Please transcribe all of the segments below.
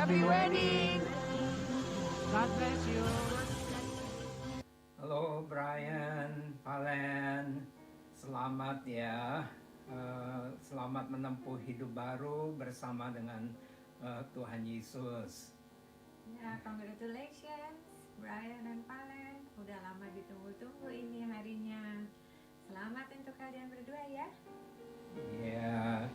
Happy wedding. God bless you. Halo Brian, Valen, selamat ya. Selamat menempuh hidup baru bersama dengan Tuhan Yesus. Ya, congratulations Brian dan Valen. Udah lama ditunggu-tunggu ini harinya. Selamat untuk kalian berdua ya. Ya,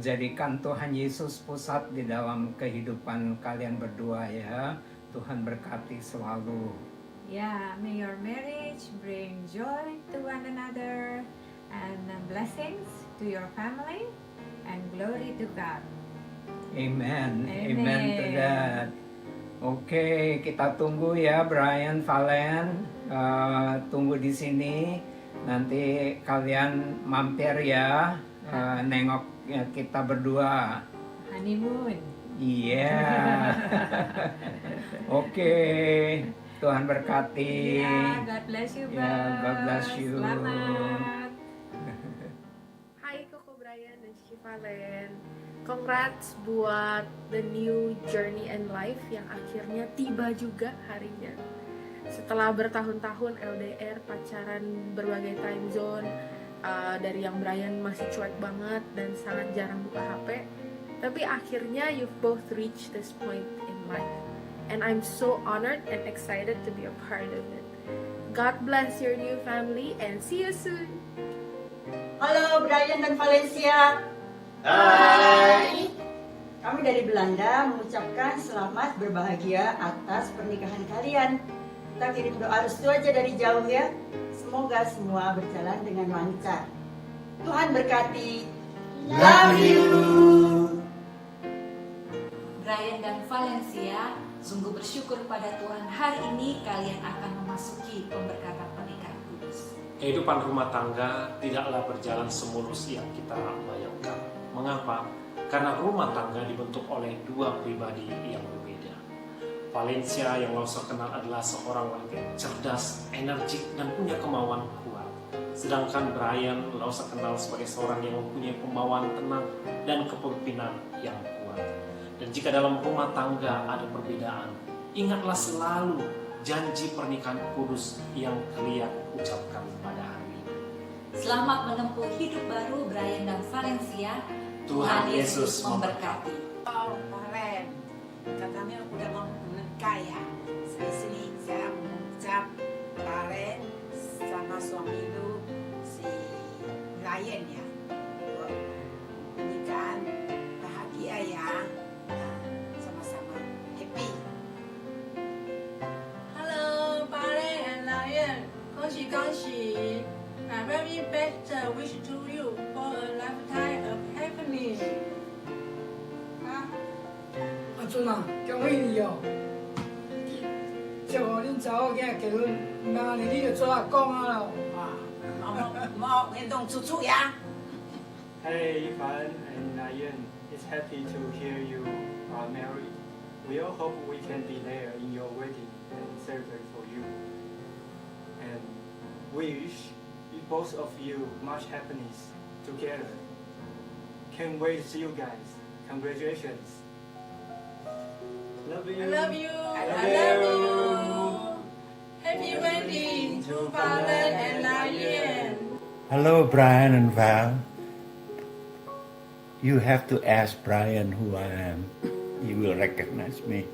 jadikan Tuhan Yesus pusat di dalam kehidupan kalian berdua ya. Tuhan berkati selalu. Ya, may your marriage bring joy to one another and blessings to your family and glory to God. Amen. Amen to that. Oke, kita tunggu ya Brian, Valen. Tunggu di sini. Nanti kalian mampir ya, nengok ya, kita berdua. Honeymoon. Iya. Oke, Tuhan berkati. Ya, God bless you, Ya, God bless you. Selamat. Hai Koko Brian dan Cici Valen. Congrats buat the new journey and life yang akhirnya tiba juga harinya. Setelah bertahun-tahun LDR, pacaran berbagai time zone, dari yang Brian masih cuek banget dan sangat jarang buka HP, tapi akhirnya you've both reached this point in life. And I'm so honored and excited to be a part of it. God bless your new family and see you soon! Halo Brian dan Valencia. Hai. Kami dari Belanda mengucapkan selamat berbahagia atas pernikahan kalian. Kita kirim doa restu aja dari jauh ya. Semoga semua berjalan dengan lancar. Tuhan berkati. Love you. Brian dan Valencia, sungguh bersyukur pada Tuhan hari ini kalian akan memasuki pemberkatan pernikahan kudus. Kehidupan rumah tangga tidaklah berjalan semulus yang kita bayangkan. Mengapa? Karena rumah tangga dibentuk oleh dua pribadi yang berbeda. Valencia yang Lausa kenal adalah seorang wanita yang cerdas, energik, dan punya kemauan kuat. Sedangkan Brian Lausa kenal sebagai seorang yang mempunyai pembawaan tenang dan kepemimpinan yang kuat. Dan jika dalam rumah tangga ada perbedaan, ingatlah selalu janji pernikahan kudus yang kalian ucapkan pada hari ini. Selamat menempuh hidup baru Brian dan Valencia. Tuhan Yesus memberkati. Oh, Valen, katanya udah mau menikah ya. Sini saya mengucap Valen sama suami lu si Brian ya. Pernikahan bahagia ya. Sama-sama happy. Hello, Valen and Lion. 恭喜恭喜 My very best wish to you for a lifetime of happiness. 阿俊啊，恭喜你哦！祝福恁查某囝结婚，明年你就做阿公啊咯！哇，mau运动出呀。 Hey, Fan and Nayan, it's happy to hear you are married. We all hope we can be there in your wedding and celebrate for you. And wish both of you much happiness together. Can't wait to see you guys. Congratulations. Love you. I love you. I I love love you. you. Happy wedding to Valen and Lion. Hello, Brian and Val. You have to ask Brian who I am. He will recognize me.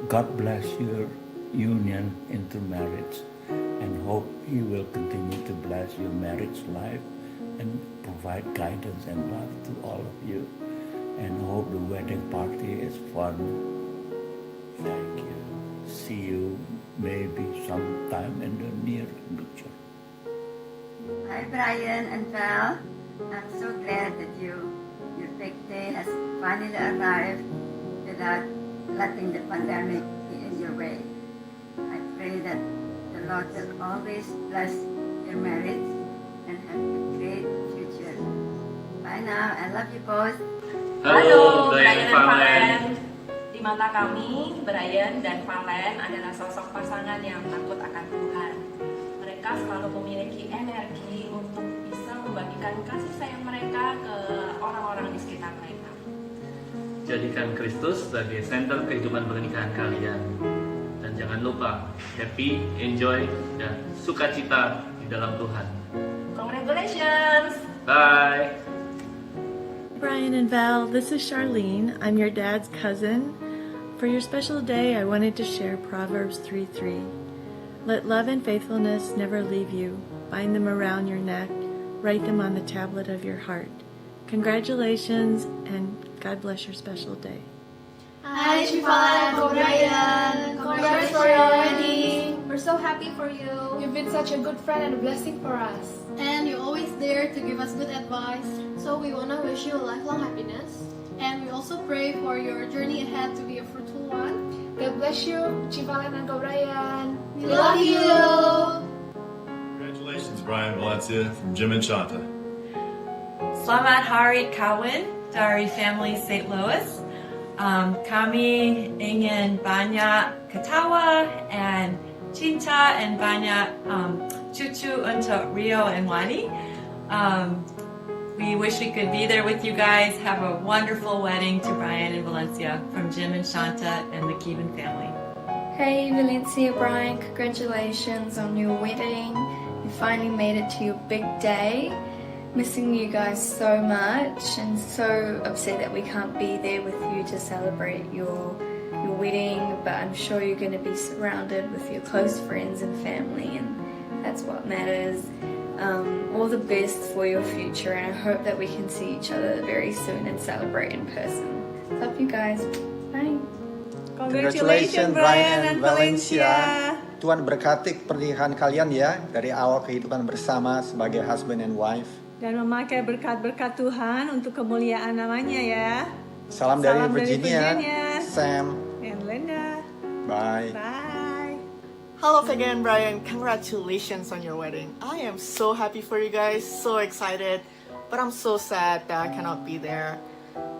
God bless your union into marriage, and hope He will continue to bless your marriage life and provide guidance and love to all of you. And hope the wedding party is fun. Thank you. See you maybe sometime in the near future. Hi Brian and Val. I'm so glad that your big day has finally arrived without letting the pandemic be in your way. I pray that the Lord will always bless your marriage and have a great future. Bye now. I love you both. Halo, Brian dan Valen. Di mata kami, Brian dan Valen adalah sosok pasangan yang takut akan Tuhan. Mereka selalu memiliki energi untuk bisa membagikan kasih sayang mereka ke orang-orang di sekitar mereka. jadikan Kristus sebagai center kehidupan pernikahan kalian. Dan jangan lupa, happy, enjoy, dan sukacita di dalam Tuhan. Congratulations! Bye! Brian and Val, this is Charlene. I'm your dad's cousin. For your special day, I wanted to share Proverbs 3:3. Let love and faithfulness never leave you. Bind them around your neck. Write them on the tablet of your heart. Congratulations, and God bless your special day. Hi, Shifan, Uncle Brian. Congrats for your wedding. We're so happy for you. You've been such a good friend and a blessing for us. And you're always there to give us good advice. So we want to wish you a lifelong happiness. And we also pray for your journey ahead to be a fruitful one. God bless you, Shifan and Uncle Brian. We love you. Congratulations, Brian Valencia from Jim and Shanta. Selamat Hari Kawin dari family St. Louis. Kami ingin banyak ketawa and cinta and banyak cucu untuk Rio and Wani. We wish we could be there with you guys. Have a wonderful wedding to Brian and Valencia from Jim and Shanta and the Keevan family. Hey Valencia, Brian, congratulations on your wedding. You finally made it to your big day. Missing you guys so much and so upset that we can't be there with you to celebrate your wedding, but I'm sure you're going to be surrounded with your close friends and family, and that's what matters. All the best for your future, and I hope that we can see each other very soon and celebrate in person. Love you guys. Bye. Congratulations Brian and Valencia. Tuhan berkati pernikahan kalian ya, dari awal kehidupan bersama sebagai husband and wife. Dan memakai berkat-berkat Tuhan untuk kemuliaan namanya ya. Salam dari Virginia, Sam, and Linda. Bye. Bye. Hello again, Brian. Congratulations on your wedding. I am so happy for you guys, so excited. But I'm so sad that I cannot be there.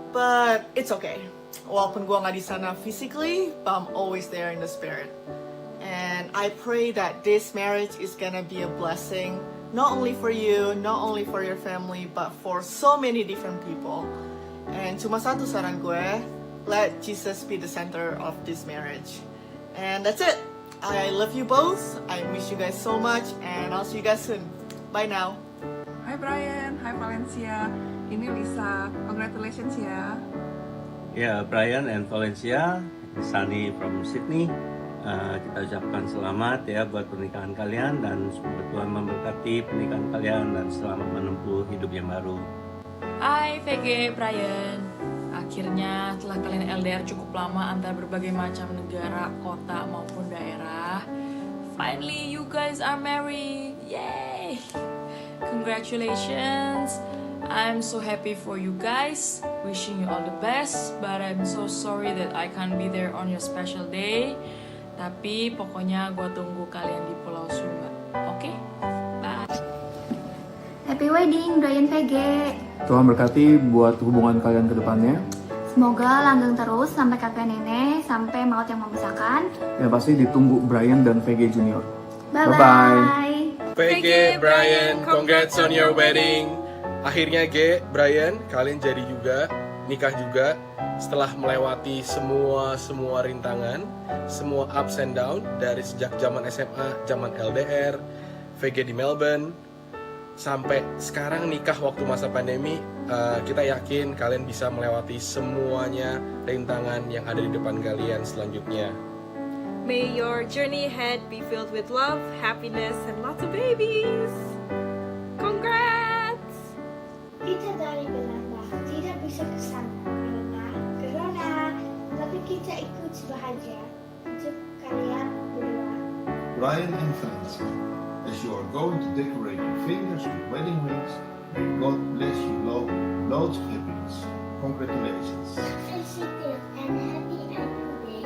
But it's okay. Walaupun gue nggak di sana physically, but I'm always there in the spirit. And I pray that this marriage is gonna be a blessing. Not only for you, not only for your family, but for so many different people. And cuma satu saran gue, let Jesus be the center of this marriage. And that's it. I love you both. I miss you guys so much, and I'll see you guys soon. Bye now. Hi Brian, hi Valencia. Ini Lisa. Congratulations ya. Ya, Brian and Valencia, Sunny from Sydney. Kita ucapkan selamat ya buat pernikahan kalian, dan semoga Tuhan memberkati pernikahan kalian dan selamat menempuh hidup yang baru. Hai VG Brian, akhirnya setelah kalian LDR cukup lama antar berbagai macam negara, kota maupun daerah, finally you guys are married, yay! Congratulations, I'm so happy for you guys, wishing you all the best, but I'm so sorry that I can't be there on your special day. Tapi pokoknya gue tunggu kalian di Pulau Sumba. Oke? Bye. Happy wedding, Brian PG. Tuhan berkati buat hubungan kalian ke depannya. Semoga langgeng terus sampai kakek nenek, sampai maut yang memisahkan. Yang pasti ditunggu Brian dan VG Junior. Bye-bye. VG, Brian, congrats on your wedding. Akhirnya G, Brian, kalian jadi juga, nikah juga. Setelah melewati semua rintangan, semua ups and down, dari sejak zaman SMA, zaman LDR, VG di Melbourne, sampai sekarang nikah waktu masa pandemi, kita yakin kalian bisa melewati semuanya rintangan yang ada di depan kalian selanjutnya. May your journey ahead be filled with love, happiness, and lots of babies. Congrats! Kita dari Belanda tidak bisa ke sana karena corona, tapi kita ikut sebahagia untuk kalian berdua. Brian and Valencia, as you are going to decorate your fingers with wedding rings, may God bless you loads of happiness. Congratulations. Gefeliciteerd en happy anniversary.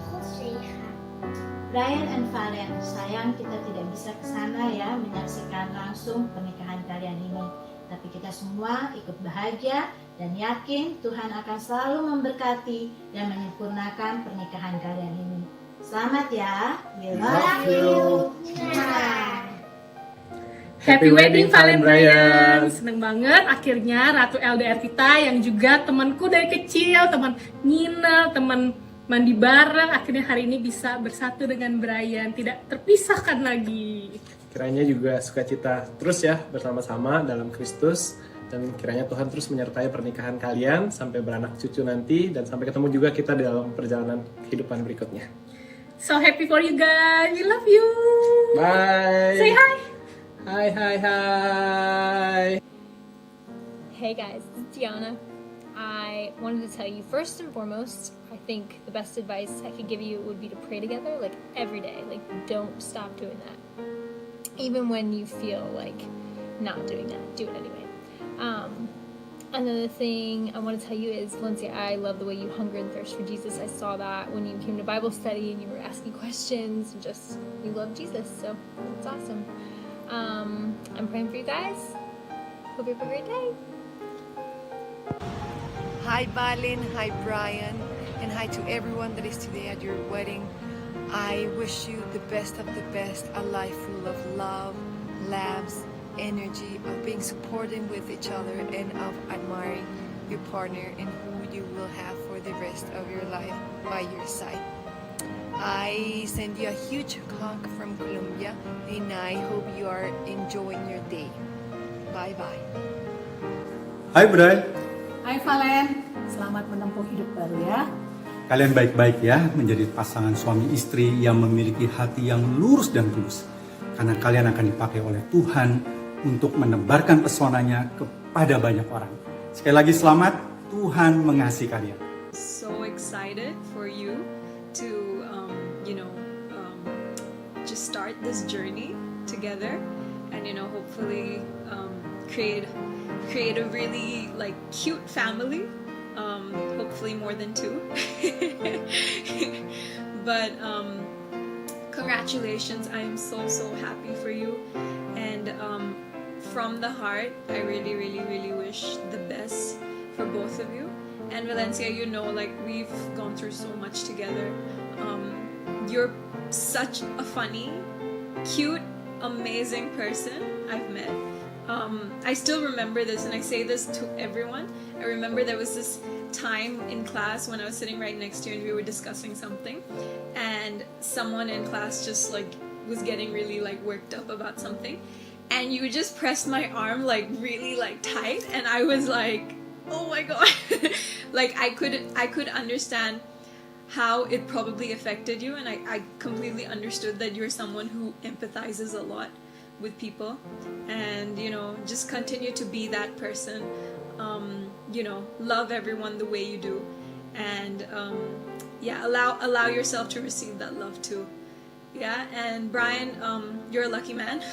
God zegen. Brian and Valen, sayang kita tidak bisa ke sana ya menyaksikan langsung pernikahan kalian ini. Tapi kita semua ikut bahagia dan yakin Tuhan akan selalu memberkati dan menyempurnakan pernikahan kalian ini. Selamat ya. We love you. Happy wedding Valen Brian. Seneng banget akhirnya Ratu LDR kita yang juga temanku dari kecil, teman Nina, teman mandi bareng, akhirnya hari ini bisa bersatu dengan Brian, tidak terpisahkan lagi. Kiranya juga sukacita terus ya bersama-sama dalam Kristus, dan kiranya Tuhan terus menyertai pernikahan kalian sampai beranak cucu nanti, dan sampai ketemu juga kita dalam perjalanan kehidupan berikutnya. So happy for you guys, we love you. Bye. Say hi. Hi. Hey guys, this is Tiana. I wanted to tell you first and foremost, I think the best advice I could give you would be to pray together like every day. Like don't stop doing that. Even when you feel like not doing that, do it anyway. Another thing I want to tell you is, Valencia, I love the way you hunger and thirst for Jesus. I saw that when you came to Bible study and you were asking questions and just, you love Jesus, so it's awesome. I'm praying for you guys. Hope you have a great day. Hi Valen, hi Brian, and hi to everyone that is today at your wedding. I wish you the best of the best, a life full of love, laughs, energy, of being supportive with each other, and of admiring your partner and who you will have for the rest of your life by your side. I send you a huge hug from Colombia, and I hope you are enjoying your day. Bye bye. Hai Brian, Hai Valen, selamat menempuh hidup baru ya. kalian baik-baik ya menjadi pasangan suami istri yang memiliki hati yang lurus dan tulus. Karena kalian akan dipakai oleh Tuhan untuk menebarkan pesonanya kepada banyak orang. Sekali lagi selamat, Tuhan mengasihi kalian. So excited for you to, just start this journey together, and hopefully create a really cute family. Hopefully more than 2. But congratulations, I am so happy for you, and from the heart I really wish the best for both of you. And Valencia, we've gone through so much together. You're such a funny, cute, amazing person I've met. I still remember this, and I say this to everyone. I remember there was this time in class when I was sitting right next to you and we were discussing something, and someone in class just was getting really worked up about something, and you just pressed my arm really tight, and I was like, oh my god. I could understand how it probably affected you, and I completely understood that you're someone who empathizes a lot with people, and just continue to be that person. Love everyone the way you do, and allow yourself to receive that love too. Yeah, and Brian, you're a lucky man.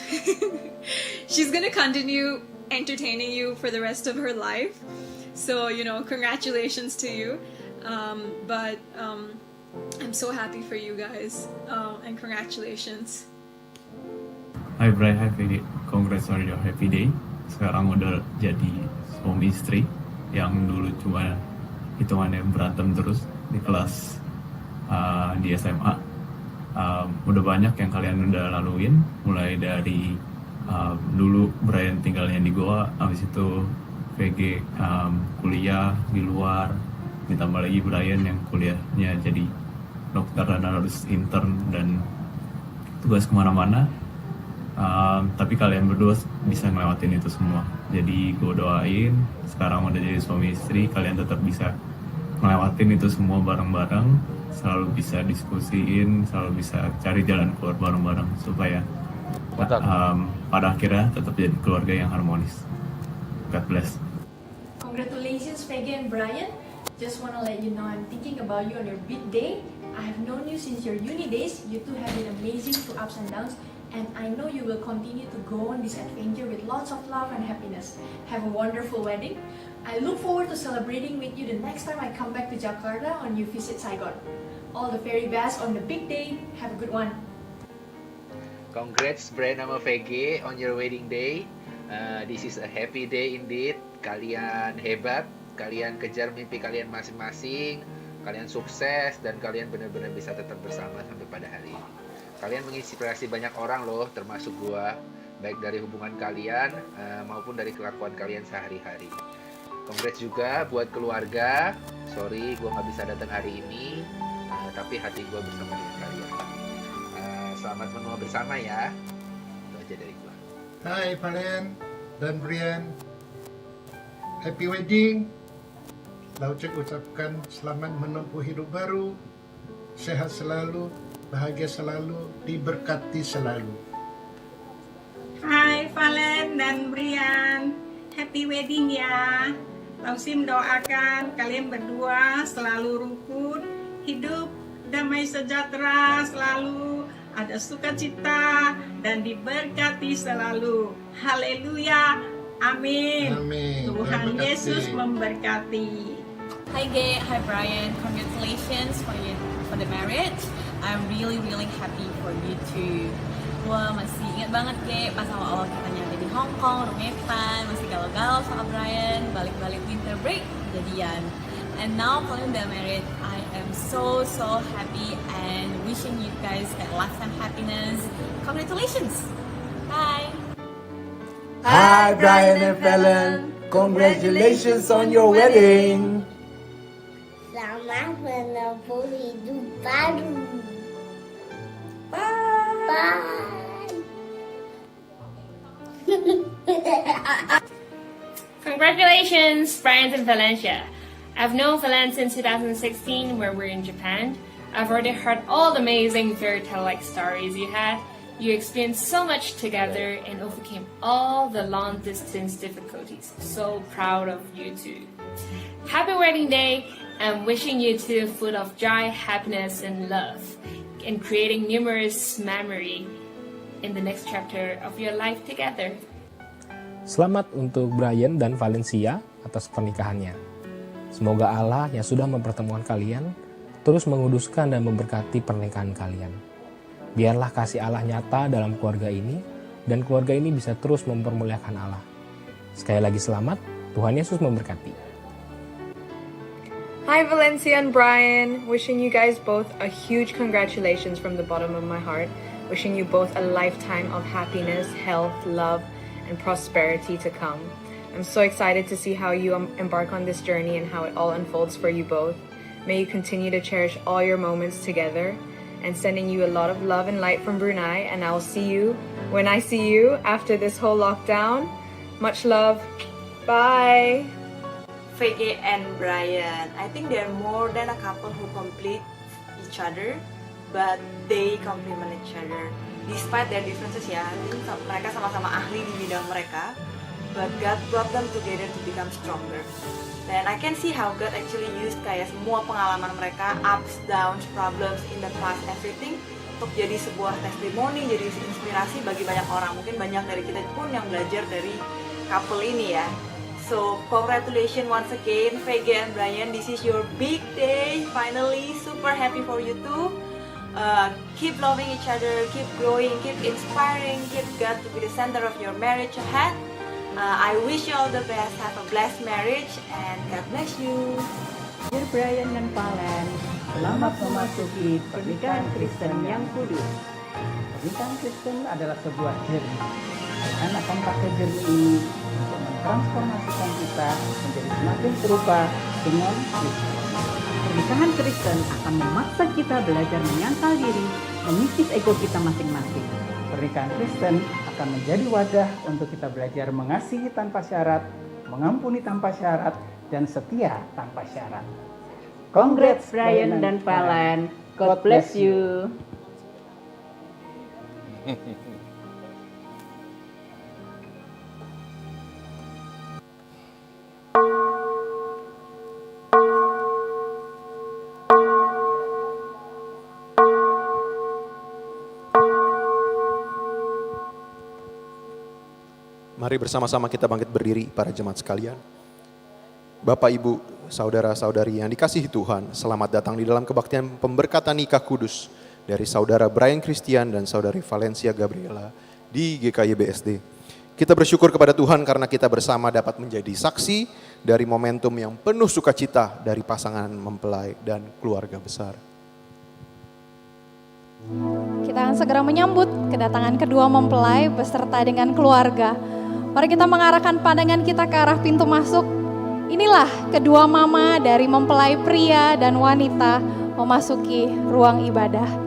She's gonna continue entertaining you for the rest of her life, so congratulations to you. But I'm so happy for you guys, and congratulations. Hi Brian, hi Fede. Congrats on your happy day. Sekarang udah jadi suami istri yang dulu cuma hitungannya berantem terus di kelas di SMA. Udah banyak yang kalian udah laluin, mulai dari dulu Brian tinggalnya di Goa, habis itu VG kuliah di luar, ditambah lagi Brian yang kuliahnya jadi dokter dan harus intern dan tugas kemana-mana. Tapi kalian berdua bisa ngelewatin itu semua. Jadi gue doain sekarang udah jadi suami istri, kalian tetap bisa ngelewatin itu semua bareng-bareng, selalu bisa diskusiin, selalu bisa cari jalan keluar bareng-bareng supaya pada akhirnya tetap jadi keluarga yang harmonis. God bless. Congratulations Peggy and Brian. Just want to let you know I'm thinking about you on your big day. I have known you since your uni days. You two have been amazing through ups and downs. And I know you will continue to go on this adventure with lots of love and happiness. Have a wonderful wedding. I look forward to celebrating with you the next time I come back to Jakarta when you visit Saigon. All the very best on the big day. Have a good one. Congrats Brian sama VG on your wedding day. This is a happy day indeed. Kalian hebat, kalian kejar mimpi kalian masing-masing, kalian sukses, dan kalian benar-benar bisa tetap bersama sampai pada hari ini. Kalian menginspirasi banyak orang loh, termasuk gua. baik dari hubungan kalian maupun dari kelakuan kalian sehari-hari. Congrats juga buat keluarga. Sorry gue nggak bisa datang hari ini, tapi hati gue bersama dengan kalian. Selamat menua bersama ya. Itu aja dari gue. Hai Valen dan Brian, happy wedding. Laucek ucapkan selamat menempuh hidup baru, sehat selalu, bahagia selalu, diberkati selalu. Hai Valen dan Brian, happy wedding ya. Lausim doakan kalian berdua selalu rukun, hidup damai sejahtera selalu, ada sukacita dan diberkati selalu. Haleluya, amin. Amin. Tuhan Yesus memberkati. Hi Gay, hi Brian, congratulations for the marriage. I'm really happy for you two. Wah, masih ingat banget Gay pas awal kita nyampe di Hong Kong, rometan, masih galau-galau sama Brian, balik-balik winter break, jadian. And now kalian udah married, I am so happy and wishing you guys that lifetime happiness. Congratulations! Bye! Hi Brian and Fallon, congratulations on your wedding. Selamat menempuh hidup baru. Bye. Congratulations, Brian and Valencia. I've known Valen since 2016 where we're in Japan. I've already heard all the amazing fairy tale-like stories you had. You experienced so much together and overcame all the long-distance difficulties. So proud of you two. Happy wedding day, and wishing you two full of joy, happiness, and love, and creating numerous memory in the next chapter of your life together. Selamat untuk Brian dan Valencia atas pernikahannya. Semoga Allah yang sudah mempertemukan kalian terus menguduskan dan memberkati pernikahan kalian. Biarlah kasih Allah nyata dalam keluarga ini, dan keluarga ini bisa terus mempermuliakan Allah. Sekali lagi selamat, Tuhan Yesus memberkati. Hi Valencia and Brian, wishing you guys both a huge congratulations from the bottom of my heart. Wishing you both a lifetime of happiness, health, love, and prosperity to come. I'm so excited to see how you embark on this journey and how it all unfolds for you both. May you continue to cherish all your moments together, and sending you a lot of love and light from Brunei, and I'll see you when I see you after this whole lockdown. Much love. Bye. VG and Brian, I think they're more than a couple who complete each other, but they complement each other. Despite their differences ya, I think mereka sama-sama ahli di bidang mereka, but God brought them together to become stronger. Dan I can see how God actually used kayak semua pengalaman mereka, ups, downs, problems in the past, everything, untuk jadi sebuah testimoni, jadi inspirasi bagi banyak orang. Mungkin banyak dari kita pun yang belajar dari couple ini ya. So, congratulations once again, VG and Brian. This is your big day. Finally, super happy for you two. Keep loving each other, keep growing, keep inspiring, keep God to be the center of your marriage ahead. I wish you all the best. Have a blessed marriage and God bless you. Dear Brian dan Valen, selamat memasuki pernikahan Kristen yang kudus. Pernikahan Kristen adalah sebuah journey. Dan akan pakai journey ini untuk mentransformasikan kita menjadi semakin serupa dengan Kristus. Pernikahan Kristen akan memaksa kita belajar menyangkal diri, mengikis ego kita masing-masing. Pernikahan Kristen akan menjadi wadah untuk kita belajar mengasihi tanpa syarat, mengampuni tanpa syarat, dan setia tanpa syarat. Congrats Brian dan Valen. God bless you. Mari bersama-sama kita bangkit berdiri para jemaat sekalian. Bapak, Ibu, saudara-saudari yang dikasihi Tuhan, selamat datang di dalam kebaktian pemberkatan nikah kudus dari saudara Brian Christian dan saudari Valencia Gabriela di GKY BSD. Kita bersyukur kepada Tuhan karena kita bersama dapat menjadi saksi dari momentum yang penuh sukacita dari pasangan mempelai dan keluarga besar. Kita akan segera menyambut kedatangan kedua mempelai beserta dengan keluarga. Mari kita mengarahkan pandangan kita ke arah pintu masuk. Inilah kedua mama dari mempelai pria dan wanita memasuki ruang ibadah.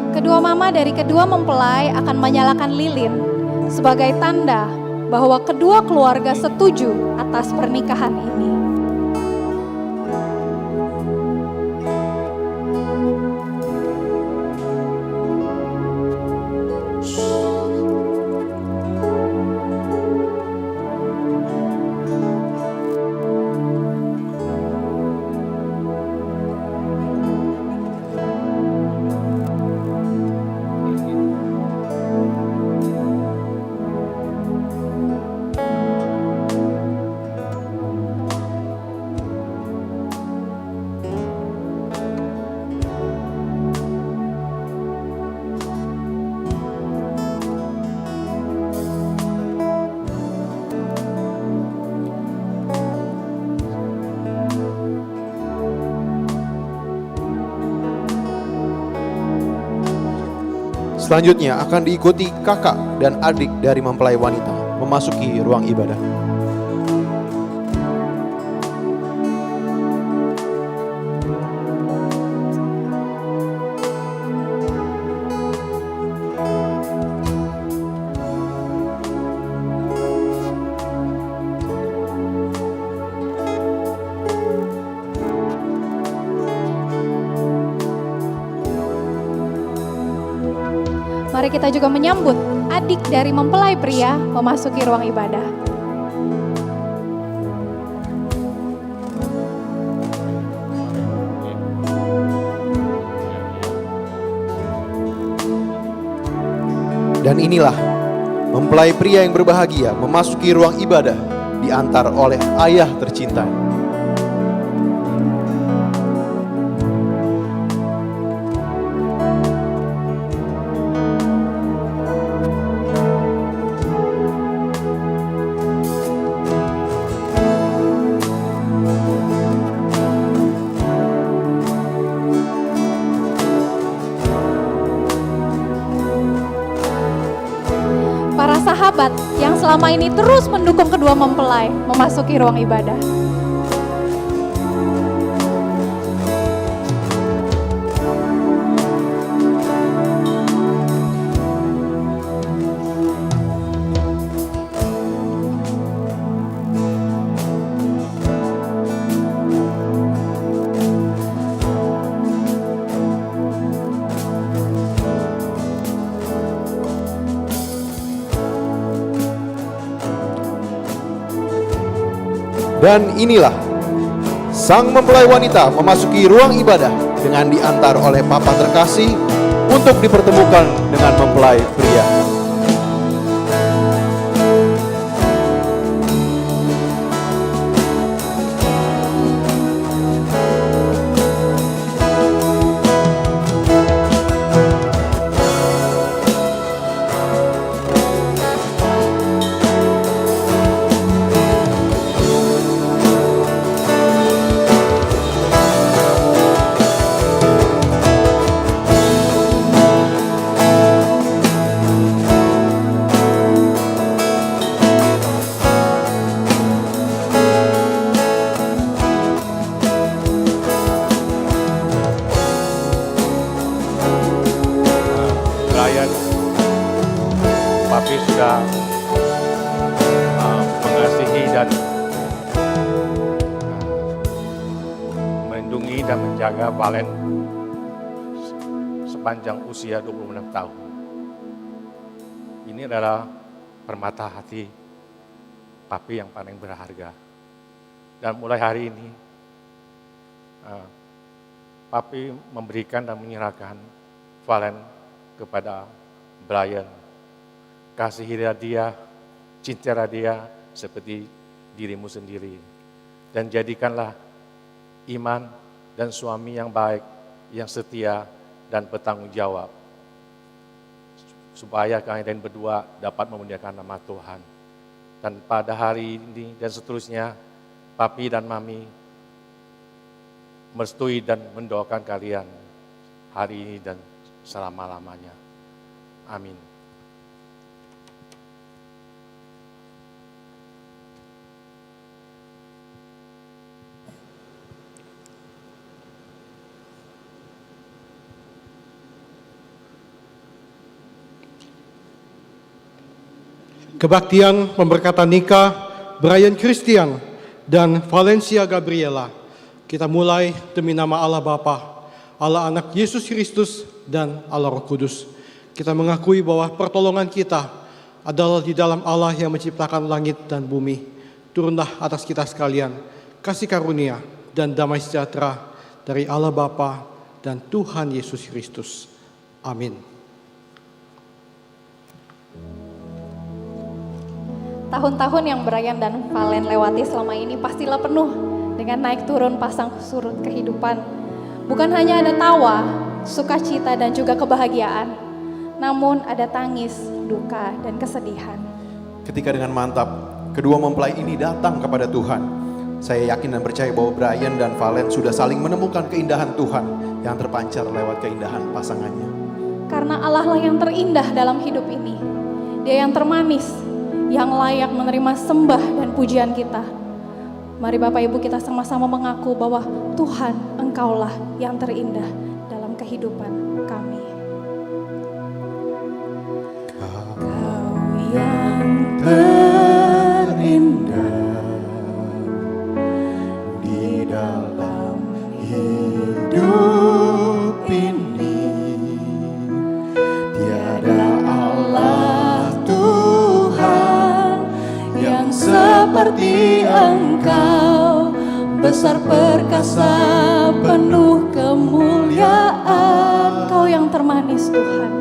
Kedua mama dari kedua mempelai akan menyalakan lilin sebagai tanda bahwa kedua keluarga setuju atas pernikahan ini. Selanjutnya akan diikuti kakak dan adik dari mempelai wanita memasuki ruang ibadah. Mari kita juga menyambut adik dari mempelai pria memasuki ruang ibadah. Dan inilah mempelai pria yang berbahagia memasuki ruang ibadah diantar oleh ayah tercinta. Para sahabat yang selama ini terus mendukung kedua mempelai memasuki ruang ibadah. Dan inilah sang mempelai wanita memasuki ruang ibadah dengan diantar oleh papa terkasih untuk dipertemukan dengan mempelai pria. Brian, Papi sudah mengasihi dan melindungi dan menjaga Valen sepanjang usia 26 tahun. Ini adalah permata hati Papi yang paling berharga. Dan mulai hari ini, Papi memberikan dan menyerahkan Valen kepada Brian. Kasihilah dia, cintailah dia seperti dirimu sendiri. Dan jadikanlah iman dan suami yang baik, yang setia dan bertanggung jawab. Supaya kalian berdua dapat memuliakan nama Tuhan. Dan pada hari ini dan seterusnya, Papi dan Mami merestui dan mendoakan kalian hari ini dan selama-lamanya. Amin. Kebaktian pemberkatan nikah Brian Christian dan Valencia Gabriela. Kita mulai demi nama Allah Bapa, Allah Anak Yesus Kristus, dan Allah Roh Kudus. Kita mengakui bahwa pertolongan kita adalah di dalam Allah yang menciptakan langit dan bumi. Turunlah atas kita sekalian kasih karunia dan damai sejahtera dari Allah Bapa dan Tuhan Yesus Kristus. Amin. Tahun-tahun yang Brian dan Valen lewati selama ini pastilah penuh dengan naik turun pasang surut kehidupan. Bukan hanya ada tawa, sukacita dan juga kebahagiaan, namun ada tangis, duka dan kesedihan. Ketika dengan mantap, kedua mempelai ini datang kepada Tuhan. Saya yakin dan percaya bahwa Brian dan Valen sudah saling menemukan keindahan Tuhan yang terpancar lewat keindahan pasangannya. Karena Allah lah yang terindah dalam hidup ini. Dia yang termanis, yang layak menerima sembah dan pujian kita. Mari Bapak Ibu kita sama-sama mengaku bahwa Tuhan, Engkaulah yang terindah dalam kehidupan kami. Kau yang terindah di dalam hidup ini, tiada Allah Tuhan yang seperti Engkau, besar perkasa penuh kemuliaan. Kau yang termanis Tuhan,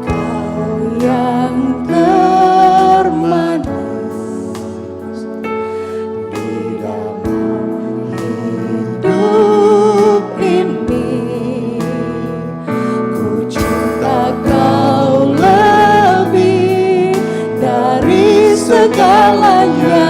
Kau yang termanis di dalam hidup ini. Ku cinta Kau lebih dari segalanya,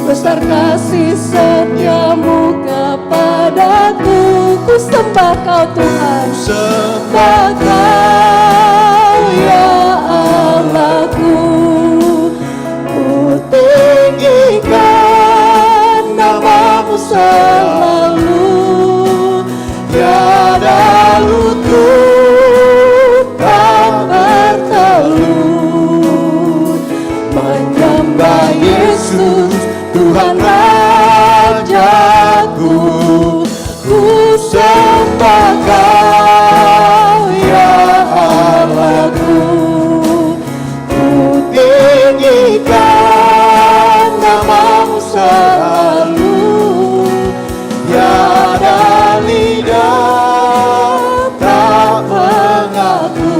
besar kasih setiamu kepadaku. Ku sembah Kau Tuhan, sembah Kau ya Allahku. Ku tinggikan namamu selalu, tiada lutut tak bertelut menyembah Yesus Tuhan Rajaku. Ku sembah Kau ya Allahku. Ku tinggikan namamu selalu, tiada lidah tak mengaku.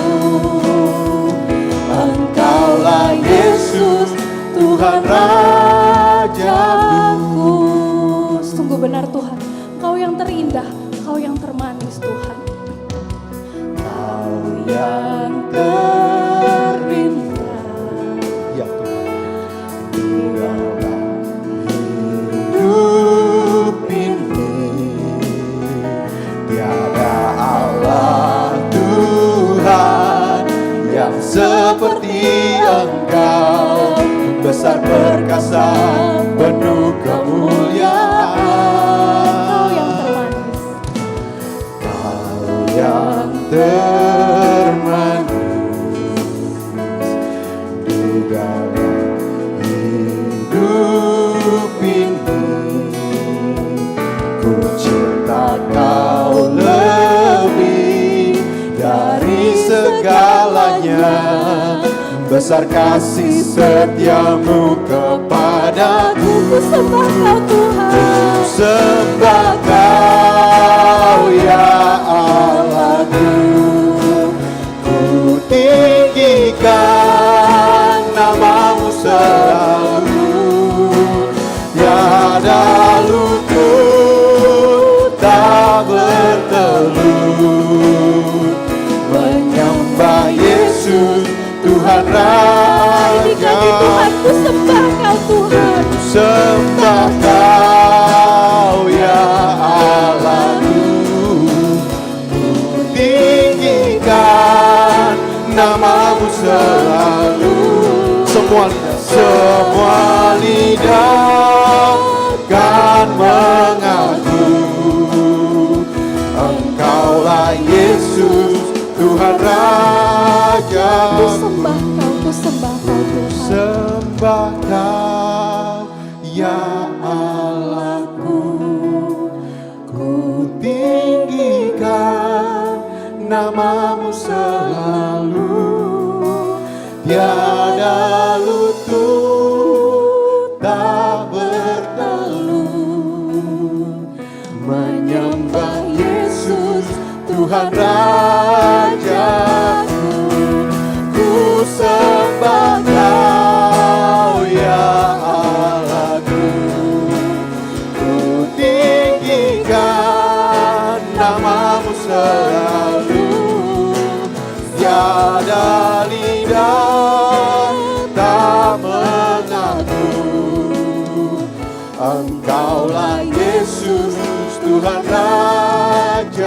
Engkaulah Yesus Tuhan Rajaku. sungguh benar Tuhan, Kau yang terindah, Kau yang termanis Tuhan. Kau yang terindah ya Tuhan di dalam hidup ini, tiada Allah Tuhan yang seperti Engkau, besar perkasa penuh kemuliaan. Kau yang termanis di dalam hidup ini. Ku cinta Kau lebih dari segalanya, besar kasih setiamu kepadaku. Ku sembah Kau Tuhan, Sembah Kau ya Allahku, ku tinggikan namamu selalu, tiada lutut tak bertelut, menyembah Yesus Tuhan Raja. Tuhan, ku sembah Kau Tuhan, Sembah Kau ya Allahku, ku tinggikan namamu selalu. Semua lidah kan mengaku, Engkaulah Yesus Tuhan Raja. ku sembah Kau, ku sembah Kau Tuhan. Sembah Kau ya Allahku, ku tinggikan namamu selalu, tiada lutut tak bertelut, menyembah Yesus Tuhan Rajaku. Ku sembah Kau ya Allahku, ku tinggikan namamu selalu, tiada lidah tak mengaku, Engkaulah Yesus Tuhan Rajaku.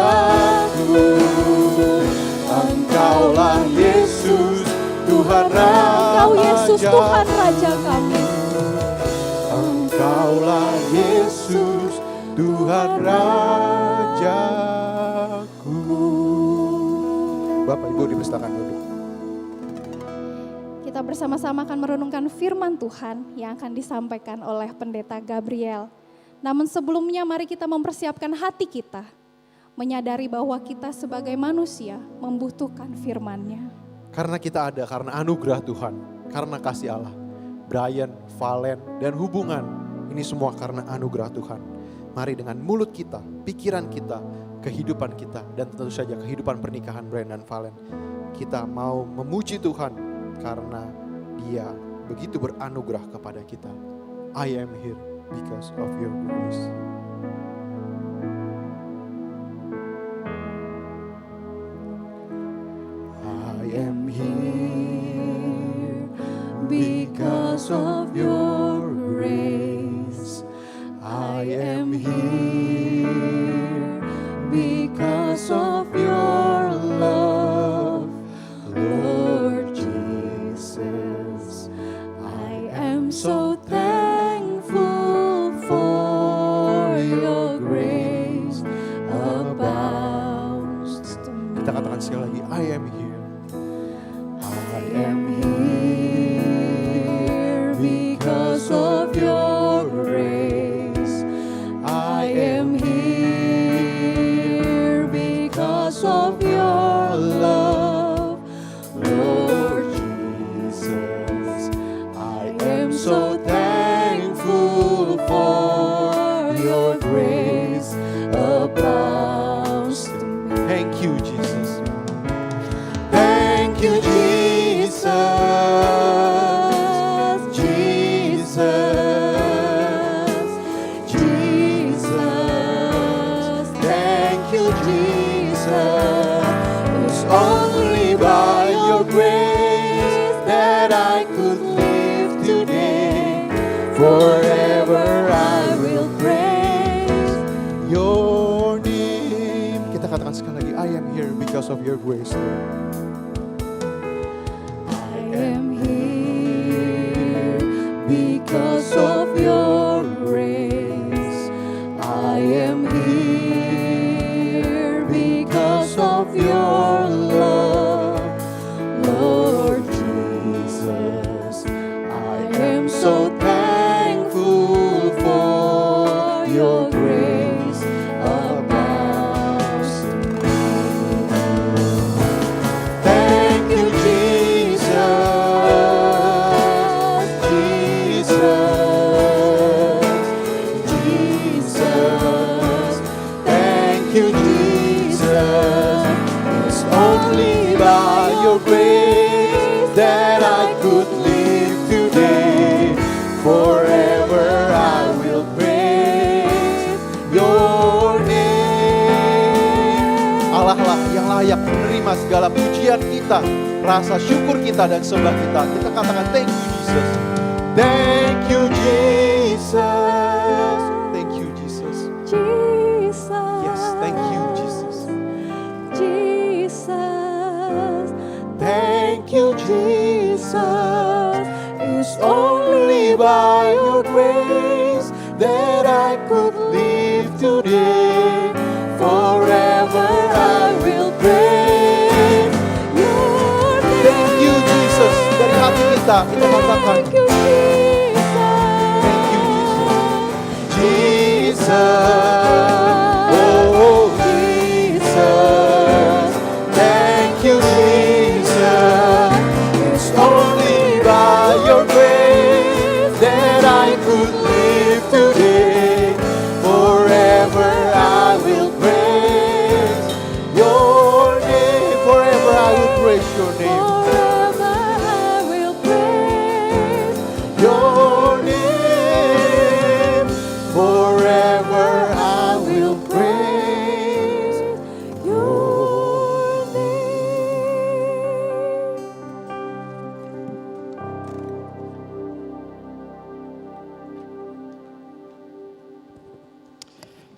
Engkaulah Yesus Tuhan Raja. Engkau Yesus Tuhan Raja kami. Engkaulah Yesus Tuhan Rajaku. Bapak Ibu dipersilakan duduk. Kita bersama-sama akan merenungkan firman Tuhan yang akan disampaikan oleh Pendeta Gabriel. Namun sebelumnya mari kita mempersiapkan hati kita, menyadari bahwa kita sebagai manusia membutuhkan firman-Nya. Karena kita ada, karena anugerah Tuhan, karena kasih Allah. Brian, Valen, dan hubungan, ini semua karena anugerah Tuhan. Mari dengan mulut kita, pikiran kita, kehidupan kita, dan tentu saja kehidupan pernikahan Brian dan Valen, kita mau memuji Tuhan karena Dia begitu beranugerah kepada kita. I am here because of your grace. I am here because of your grace. I am here because of your love, Lord Jesus. I am so thankful for your grace abounds to me. Kita katakan sekali lagi, I am here. I am here because of your grace. I am here because of your love, Lord Jesus. I am so thankful for your grace abounds to me. Thank you, Jesus. Thank you, Jesus, Jesus, Jesus. Thank you, Jesus. It's only by your grace that I could live today. Forever I will praise your name. Kita katakan sekali lagi, I am here because of your grace, Lord. Because of your grace, I am here because of your love, Lord Jesus. I am so thankful for your grace abounds to me. Jesus. It's only by your grace that I could live today. Forever I will praise your name. Allah lah yang layak menerima segala pujian kita, rasa syukur kita dan sembah kita. Kita katakan thank you Jesus. Thank you Jesus. Thank you Jesus. Yes, thank you Jesus. Thank you Jesus. It's only by your grace that I could live today. Forever I will praise your name. Thank you Jesus. Dari hati kita katakan thank you Jesus. Jesus. Oh Jesus. Thank you Jesus. It's only by your grace that I could live today. Forever I will praise your name. Forever I will praise your name. Forever I will praise your name. Forever I will praise your name.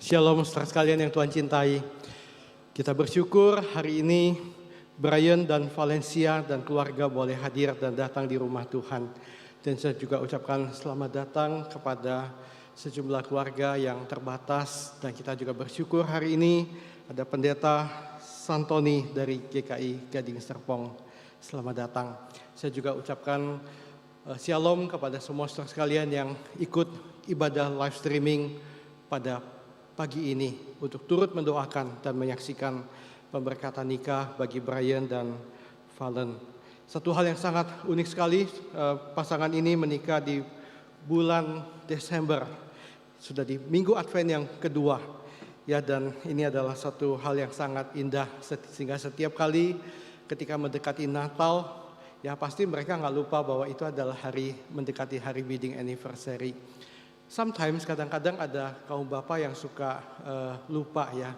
Shalom saudara sekalian yang Tuhan cintai. Kita bersyukur hari ini Brian dan Valencia dan keluarga boleh hadir dan datang di rumah Tuhan. Dan saya juga ucapkan selamat datang kepada sejumlah keluarga yang terbatas. Dan kita juga bersyukur hari ini ada pendeta Santoni dari GKI Gading Serpong. Selamat datang. Saya juga ucapkan shalom kepada semua saudara sekalian yang ikut ibadah live streaming pada pagi ini untuk turut mendoakan dan menyaksikan pemberkatan nikah bagi Brian dan Valen. Satu hal yang sangat unik sekali, pasangan ini menikah di bulan Desember, sudah di minggu Advent yang kedua. Ya, dan ini adalah satu hal yang sangat indah sehingga setiap kali ketika mendekati Natal, ya pasti mereka nggak lupa bahwa itu adalah hari mendekati hari wedding anniversary. Sometimes kadang-kadang ada kaum bapak yang suka lupa ya,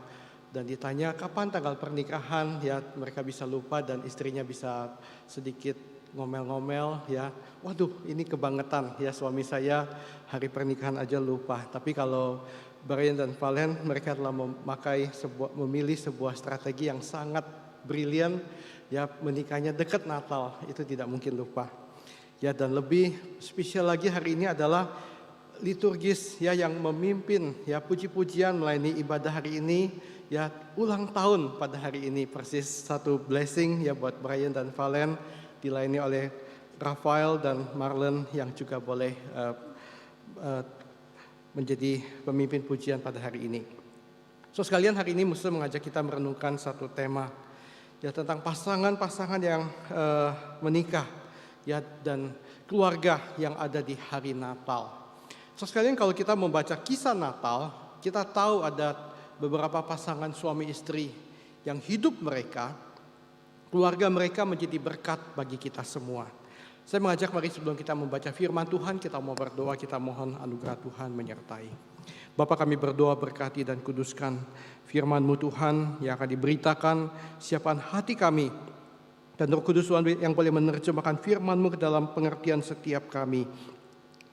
dan ditanya kapan tanggal pernikahan, ya mereka bisa lupa dan istrinya bisa sedikit ngomel-ngomel ya. Waduh, ini kebangetan ya, suami saya hari pernikahan aja lupa. Tapi kalau Brian dan Valen, mereka telah memilih sebuah strategi yang sangat brilian ya, menikahnya dekat Natal, itu tidak mungkin lupa. Ya, dan lebih spesial lagi hari ini adalah liturgis ya yang memimpin ya puji-pujian melayani ibadah hari ini ya, ulang tahun pada hari ini, persis satu blessing ya buat Brian dan Valen, dilayani oleh Rafael dan Marlon yang juga boleh menjadi pemimpin pujian pada hari ini. So sekalian, hari ini Musa mengajak kita merenungkan satu tema ya tentang pasangan-pasangan yang menikah ya dan keluarga yang ada di hari Natal. So sekalian, kalau kita membaca kisah Natal, kita tahu ada beberapa pasangan suami istri yang hidup mereka, keluarga mereka menjadi berkat bagi kita semua. Saya mengajak mari sebelum kita membaca firman Tuhan, kita mau berdoa, kita mohon anugerah Tuhan menyertai. Bapa, kami berdoa berkati dan kuduskan firman-Mu Tuhan yang akan diberitakan, siapkan hati kami. Dan Roh Kudus Tuhan yang boleh menerjemahkan firman-Mu ke dalam pengertian setiap kami.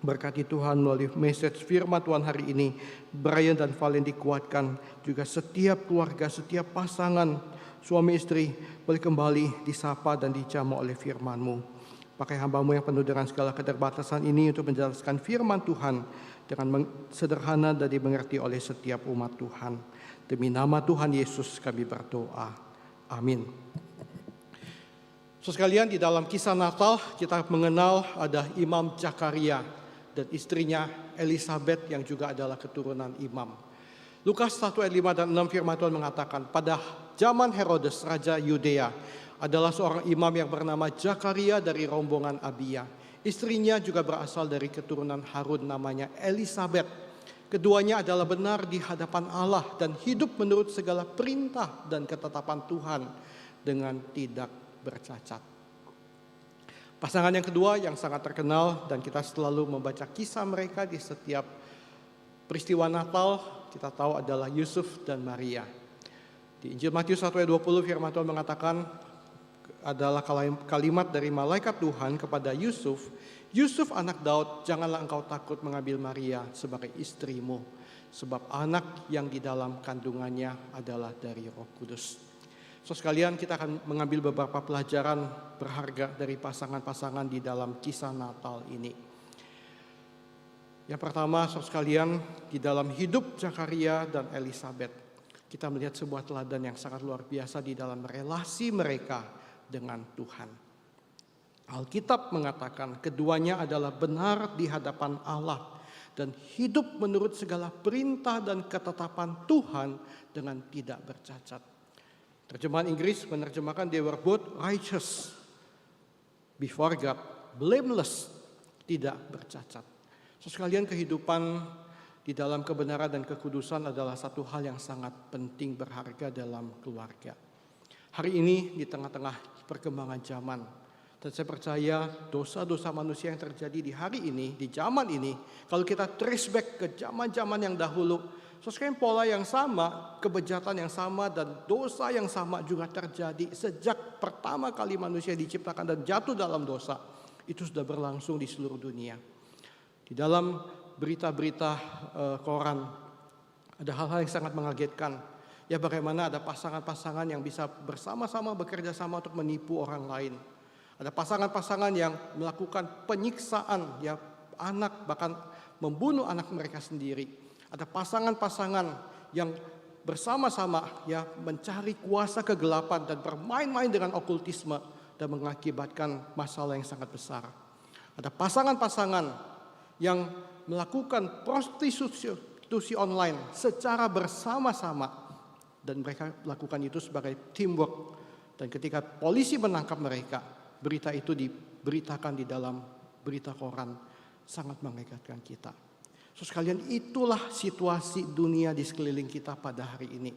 Berkati Tuhan melalui message firman Tuhan hari ini, Brian dan Valen dikuatkan, juga setiap keluarga, setiap pasangan suami istri boleh kembali disapa dan dijamah oleh firman-Mu. Pakai hamba-Mu yang penuh dengan segala keterbatasan ini untuk menjelaskan firman Tuhan dengan sederhana dan dimengerti oleh setiap umat Tuhan. Demi nama Tuhan Yesus kami berdoa. Amin. So sekalian, di dalam kisah Natal kita mengenal ada Imam Zakaria dan istrinya Elizabeth yang juga adalah keturunan imam. Lukas 1 ayat 5 dan 6 firman Tuhan mengatakan, pada zaman Herodes Raja Yudea adalah seorang imam yang bernama Zakaria dari rombongan Abia. Istrinya juga berasal dari keturunan Harun, namanya Elizabeth. Keduanya adalah benar di hadapan Allah dan hidup menurut segala perintah dan ketetapan Tuhan dengan tidak bercacat. Pasangan yang kedua yang sangat terkenal dan kita selalu membaca kisah mereka di setiap peristiwa Natal, kita tahu adalah Yusuf dan Maria. Di Injil Matius 1 ayat 20 firman Tuhan mengatakan adalah kalimat dari malaikat Tuhan kepada Yusuf, Yusuf anak Daud, janganlah engkau takut mengambil Maria sebagai istrimu, sebab anak yang di dalam kandungannya adalah dari Roh Kudus. So sekalian, kita akan mengambil beberapa pelajaran berharga dari pasangan-pasangan di dalam kisah Natal ini. Yang pertama, so sekalian, di dalam hidup Zakaria dan Elizabeth, kita melihat sebuah teladan yang sangat luar biasa di dalam relasi mereka dengan Tuhan. Alkitab mengatakan keduanya adalah benar di hadapan Allah dan hidup menurut segala perintah dan ketetapan Tuhan dengan tidak bercacat. Terjemahan Inggris menerjemahkan they were both righteous before God, blameless, tidak bercacat. So sekalian, kehidupan di dalam kebenaran dan kekudusan adalah satu hal yang sangat penting berharga dalam keluarga. Hari ini di tengah-tengah perkembangan zaman, dan saya percaya dosa-dosa manusia yang terjadi di hari ini, di zaman ini, kalau kita trace back ke zaman-zaman yang dahulu, sesuai pola yang sama, kebejatan yang sama, dan dosa yang sama juga terjadi sejak pertama kali manusia diciptakan dan jatuh dalam dosa. Itu sudah berlangsung di seluruh dunia. Di dalam berita-berita koran, ada hal-hal yang sangat mengagetkan. Ya, bagaimana ada pasangan-pasangan yang bisa bersama-sama bekerja sama untuk menipu orang lain. Ada pasangan-pasangan yang melakukan penyiksaan, ya anak, bahkan membunuh anak mereka sendiri. Ada pasangan-pasangan yang bersama-sama ya mencari kuasa kegelapan dan bermain-main dengan okultisme dan mengakibatkan masalah yang sangat besar. Ada pasangan-pasangan yang melakukan prostitusi online secara bersama-sama dan mereka lakukan itu sebagai teamwork. Dan ketika polisi menangkap mereka, berita itu diberitakan di dalam berita koran, sangat mengagetkan kita. So sekalian, itulah situasi dunia di sekeliling kita pada hari ini.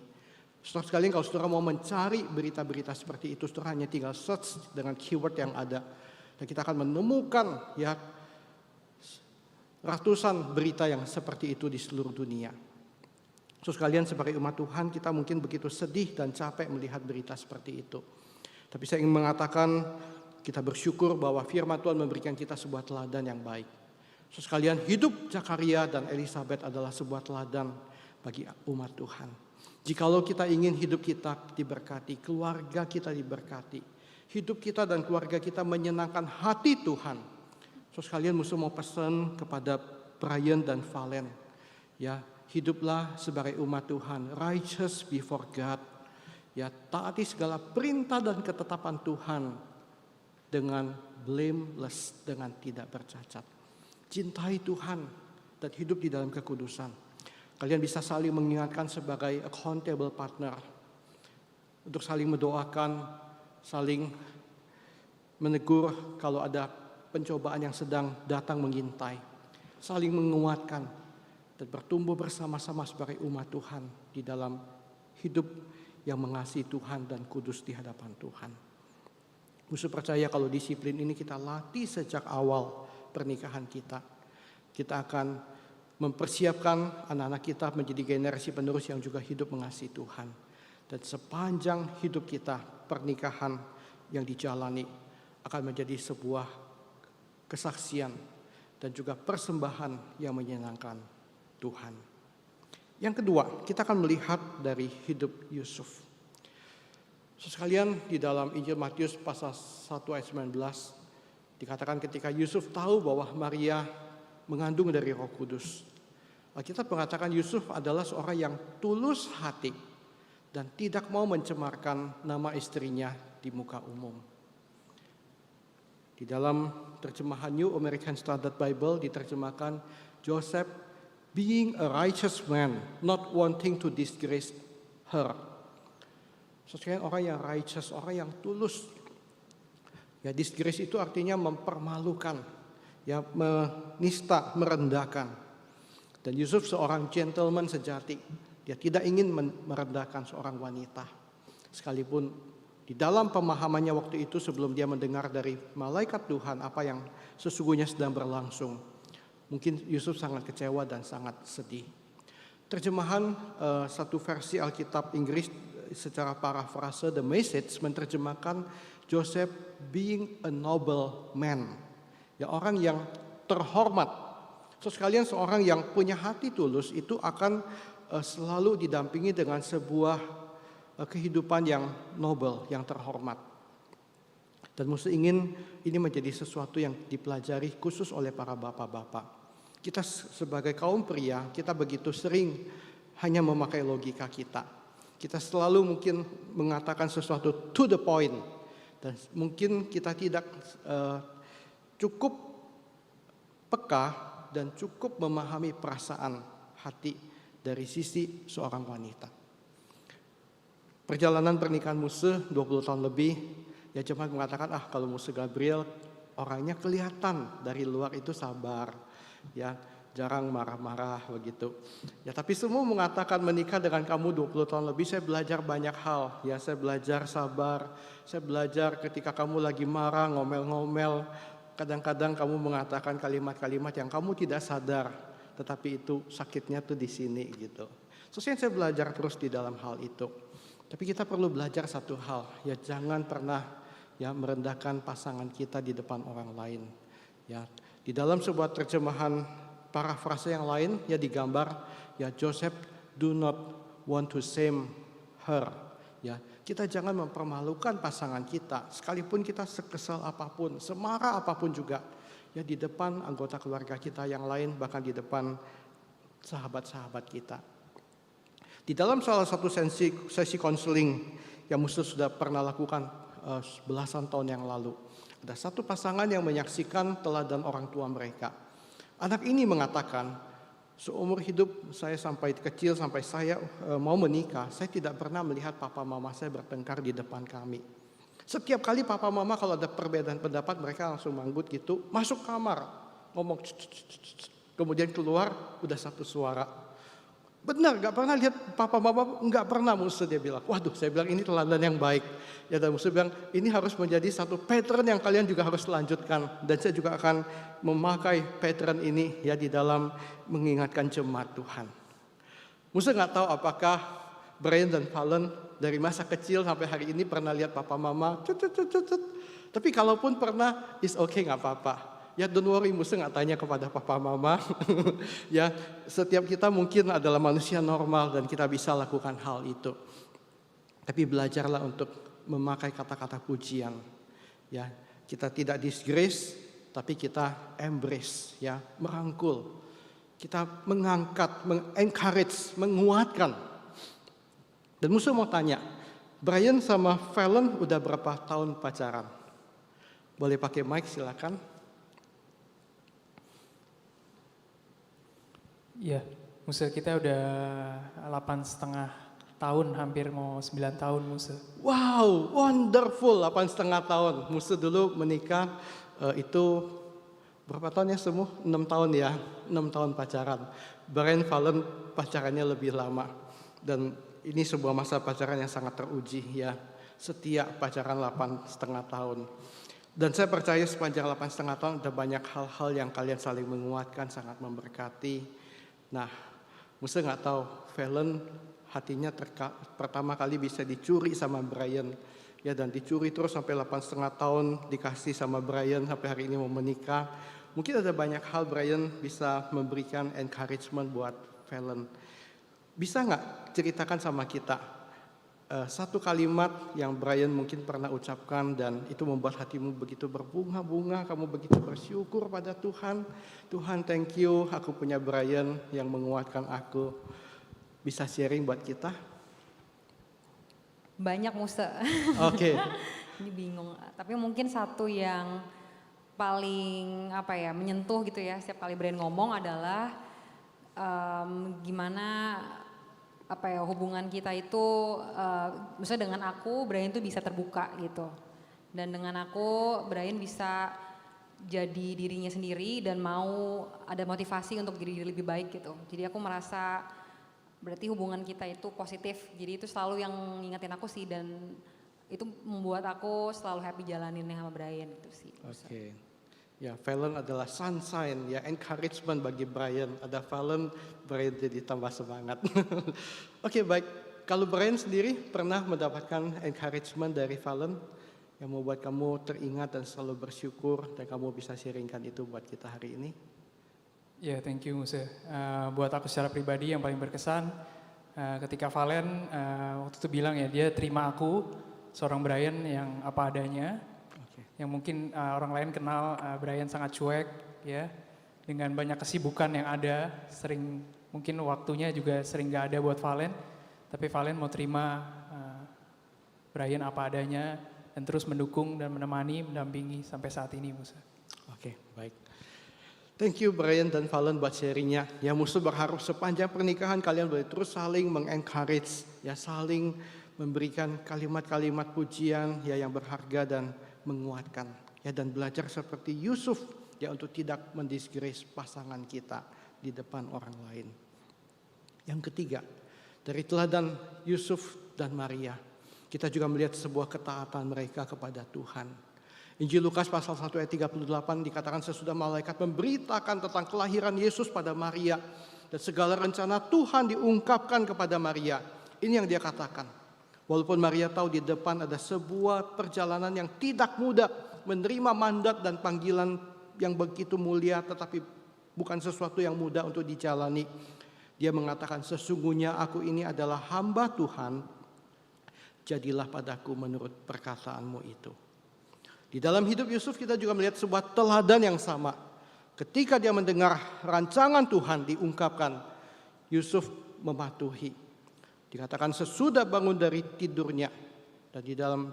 Saudara sekalian, kalau saudara mau mencari berita-berita seperti itu, saudara hanya tinggal search dengan keyword yang ada. Dan kita akan menemukan ya ratusan berita yang seperti itu di seluruh dunia. So sekalian, sebagai umat Tuhan, kita mungkin begitu sedih dan capek melihat berita seperti itu. Tapi saya ingin mengatakan, kita bersyukur bahwa firman Tuhan memberikan kita sebuah teladan yang baik. So sekalian, hidup Zakaria dan Elizabeth adalah sebuah teladan bagi umat Tuhan. Jikalau kita ingin hidup kita diberkati, keluarga kita diberkati, hidup kita dan keluarga kita menyenangkan hati Tuhan. So sekalian, musuh mau pesan kepada Brian dan Valen, ya hiduplah sebagai umat Tuhan, righteous before God, ya taati segala perintah dan ketetapan Tuhan dengan blameless, dengan tidak bercacat. Cintai Tuhan dan hidup di dalam kekudusan. Kalian bisa saling mengingatkan sebagai accountable partner. Untuk saling mendoakan, saling menegur kalau ada pencobaan yang sedang datang mengintai. Saling menguatkan dan bertumbuh bersama-sama sebagai umat Tuhan di dalam hidup yang mengasihi Tuhan dan kudus di hadapan Tuhan. Musuh percaya kalau disiplin ini kita latih sejak awal pernikahan kita. Kita akan mempersiapkan anak-anak kita menjadi generasi penerus yang juga hidup mengasihi Tuhan. Dan sepanjang hidup kita, pernikahan yang dijalani akan menjadi sebuah kesaksian dan juga persembahan yang menyenangkan Tuhan. Yang kedua, kita akan melihat dari hidup Yusuf. Sekalian, di dalam Injil Matius pasal 1 ayat 19 dikatakan ketika Yusuf tahu bahwa Maria mengandung dari Roh Kudus. Alkitab mengatakan Yusuf adalah seorang yang tulus hati dan tidak mau mencemarkan nama istrinya di muka umum. Di dalam terjemahan New American Standard Bible diterjemahkan Joseph being a righteous man, not wanting to disgrace her. Sesuai orang yang righteous, orang yang tulus. Ya, disgrace itu artinya mempermalukan, ya menista, merendahkan. Dan Yusuf seorang gentleman sejati. Dia tidak ingin merendahkan seorang wanita. Sekalipun di dalam pemahamannya waktu itu sebelum dia mendengar dari malaikat Tuhan apa yang sesungguhnya sedang berlangsung. Mungkin Yusuf sangat kecewa dan sangat sedih. Terjemahan satu versi Alkitab Inggris secara parafrase The Message menerjemahkan Joseph being a noble man. Ya, orang yang terhormat. So sekalian seorang yang punya hati tulus itu akan selalu didampingi dengan sebuah kehidupan yang noble, yang terhormat. Dan Musa ingin ini menjadi sesuatu yang dipelajari khusus oleh para bapak-bapak. Kita sebagai kaum pria, kita begitu sering hanya memakai logika kita. Kita selalu mungkin mengatakan sesuatu to the point. Dan mungkin kita tidak cukup peka dan cukup memahami perasaan hati dari sisi seorang wanita. Perjalanan pernikahan Musa 20 tahun lebih, ya jemaat mengatakan kalau Musa Gabriel orangnya kelihatan dari luar itu sabar, ya jarang marah-marah begitu. Ya tapi semua mengatakan menikah dengan kamu 20 tahun lebih saya belajar banyak hal. Ya saya belajar sabar, saya belajar ketika kamu lagi marah, ngomel-ngomel, kadang-kadang kamu mengatakan kalimat-kalimat yang kamu tidak sadar, tetapi itu sakitnya tuh di sini gitu. Saya belajar terus di dalam hal itu. Tapi kita perlu belajar satu hal, ya jangan pernah ya merendahkan pasangan kita di depan orang lain. Ya, di dalam sebuah terjemahan parafrase yang lain ya digambar ya Joseph do not want to shame her. Ya, kita jangan mempermalukan pasangan kita sekalipun kita sekesal apapun, semarah apapun juga. Ya di depan anggota keluarga kita yang lain, bahkan di depan sahabat-sahabat kita. Di dalam salah satu sesi konseling yang Musa sudah pernah lakukan belasan tahun yang lalu, ada satu pasangan yang menyaksikan teladan orang tua mereka. Anak ini mengatakan, seumur hidup saya sampai kecil, sampai saya mau menikah, saya tidak pernah melihat papa mama saya bertengkar di depan kami. Setiap kali papa mama kalau ada perbedaan pendapat mereka langsung manggut gitu, masuk kamar, ngomong kemudian keluar udah satu suara. Benar, gak pernah lihat papa mama, gak pernah. Musa dia bilang, waduh saya bilang ini teladan yang baik. Ya dan Musa bilang ini harus menjadi satu pattern yang kalian juga harus lanjutkan. Dan saya juga akan memakai pattern ini ya di dalam mengingatkan jemaat Tuhan. Musa gak tahu apakah Brian dan Fallon dari masa kecil sampai hari ini pernah lihat papa mama. Tapi kalaupun pernah, is okay gak apa-apa. Ya don't worry, Musa gak tanya kepada papa mama. Ya setiap kita mungkin adalah manusia normal dan kita bisa lakukan hal itu. Tapi belajarlah untuk memakai kata-kata pujian. Ya kita tidak disgrace, tapi kita embrace, ya merangkul. Kita mengangkat, mengencourage, menguatkan. Dan Musa mau tanya, Brian sama Fallon udah berapa tahun pacaran? Boleh pakai mic silakan. Iya, Musa kita udah 8,5 tahun, hampir mau 9 tahun Musa. Wow, wonderful, 8,5 tahun. Musa dulu menikah itu berapa tahun ya semua? 6 tahun ya, 6 tahun pacaran. Brian Fallon pacarannya lebih lama. Dan ini sebuah masa pacaran yang sangat teruji ya. Setia pacaran 8,5 tahun. Dan saya percaya sepanjang 8,5 tahun ada banyak hal-hal yang kalian saling menguatkan, sangat memberkati. Nah, Musa nggak tahu Fallon hatinya pertama kali bisa dicuri sama Brian. Ya dan dicuri terus sampai 8,5 tahun dikasih sama Brian sampai hari ini mau menikah. Mungkin ada banyak hal Brian bisa memberikan encouragement buat Fallon. Bisa nggak ceritakan sama kita satu kalimat yang Brian mungkin pernah ucapkan dan itu membuat hatimu begitu berbunga-bunga, kamu begitu bersyukur pada Tuhan. Tuhan thank you, aku punya Brian yang menguatkan aku. Bisa sharing buat kita? Banyak Musa. Oke. Ini bingung, tapi mungkin satu yang paling menyentuh gitu ya setiap kali Brian ngomong adalah gimana hubungan kita itu misalnya dengan aku Brian tuh bisa terbuka gitu, dan dengan aku Brian bisa jadi dirinya sendiri dan mau ada motivasi untuk jadi diri lebih baik gitu. Jadi aku merasa berarti hubungan kita itu positif. Jadi itu selalu yang ngingetin aku sih, dan itu membuat aku selalu happy jalaninnya sama Brian itu sih. Oke. Ya, Valen adalah sunshine, ya encouragement bagi Brian. Ada Valen, Brian jadi tambah semangat. Oke, baik. Kalau Brian sendiri pernah mendapatkan encouragement dari Valen yang membuat kamu teringat dan selalu bersyukur, dan kamu bisa sharingkan itu buat kita hari ini? Ya, thank you Musa. Buat aku secara pribadi yang paling berkesan ketika Valen waktu itu bilang ya, dia terima aku seorang Brian yang apa adanya. Yang mungkin orang lain kenal Brian sangat cuek ya, dengan banyak kesibukan yang ada, sering mungkin waktunya juga sering gak ada buat Valen, tapi Valen mau terima Brian apa adanya dan terus mendukung dan menemani, mendampingi sampai saat ini Musa. Oke, baik. Thank you Brian dan Valen buat sharingnya. Ya, Musa berharap sepanjang pernikahan kalian boleh terus saling mengencourage, ya saling memberikan kalimat-kalimat pujian ya yang berharga dan menguatkan, ya, dan belajar seperti Yusuf ya untuk tidak mendisgrace pasangan kita di depan orang lain. Yang ketiga, dari teladan Yusuf dan Maria, kita juga melihat sebuah ketaatan mereka kepada Tuhan. Injil Lukas pasal 1 ayat 38 dikatakan sesudah malaikat memberitakan tentang kelahiran Yesus pada Maria dan segala rencana Tuhan diungkapkan kepada Maria. Ini yang dia katakan. Walaupun Maria tahu di depan ada sebuah perjalanan yang tidak mudah, menerima mandat dan panggilan yang begitu mulia, tetapi bukan sesuatu yang mudah untuk dijalani. Dia mengatakan, sesungguhnya aku ini adalah hamba Tuhan, jadilah padaku menurut perkataanmu itu. Di dalam hidup Yusuf kita juga melihat sebuah teladan yang sama. Ketika dia mendengar rancangan Tuhan diungkapkan, Yusuf mematuhi. Dikatakan sesudah bangun dari tidurnya, dan di dalam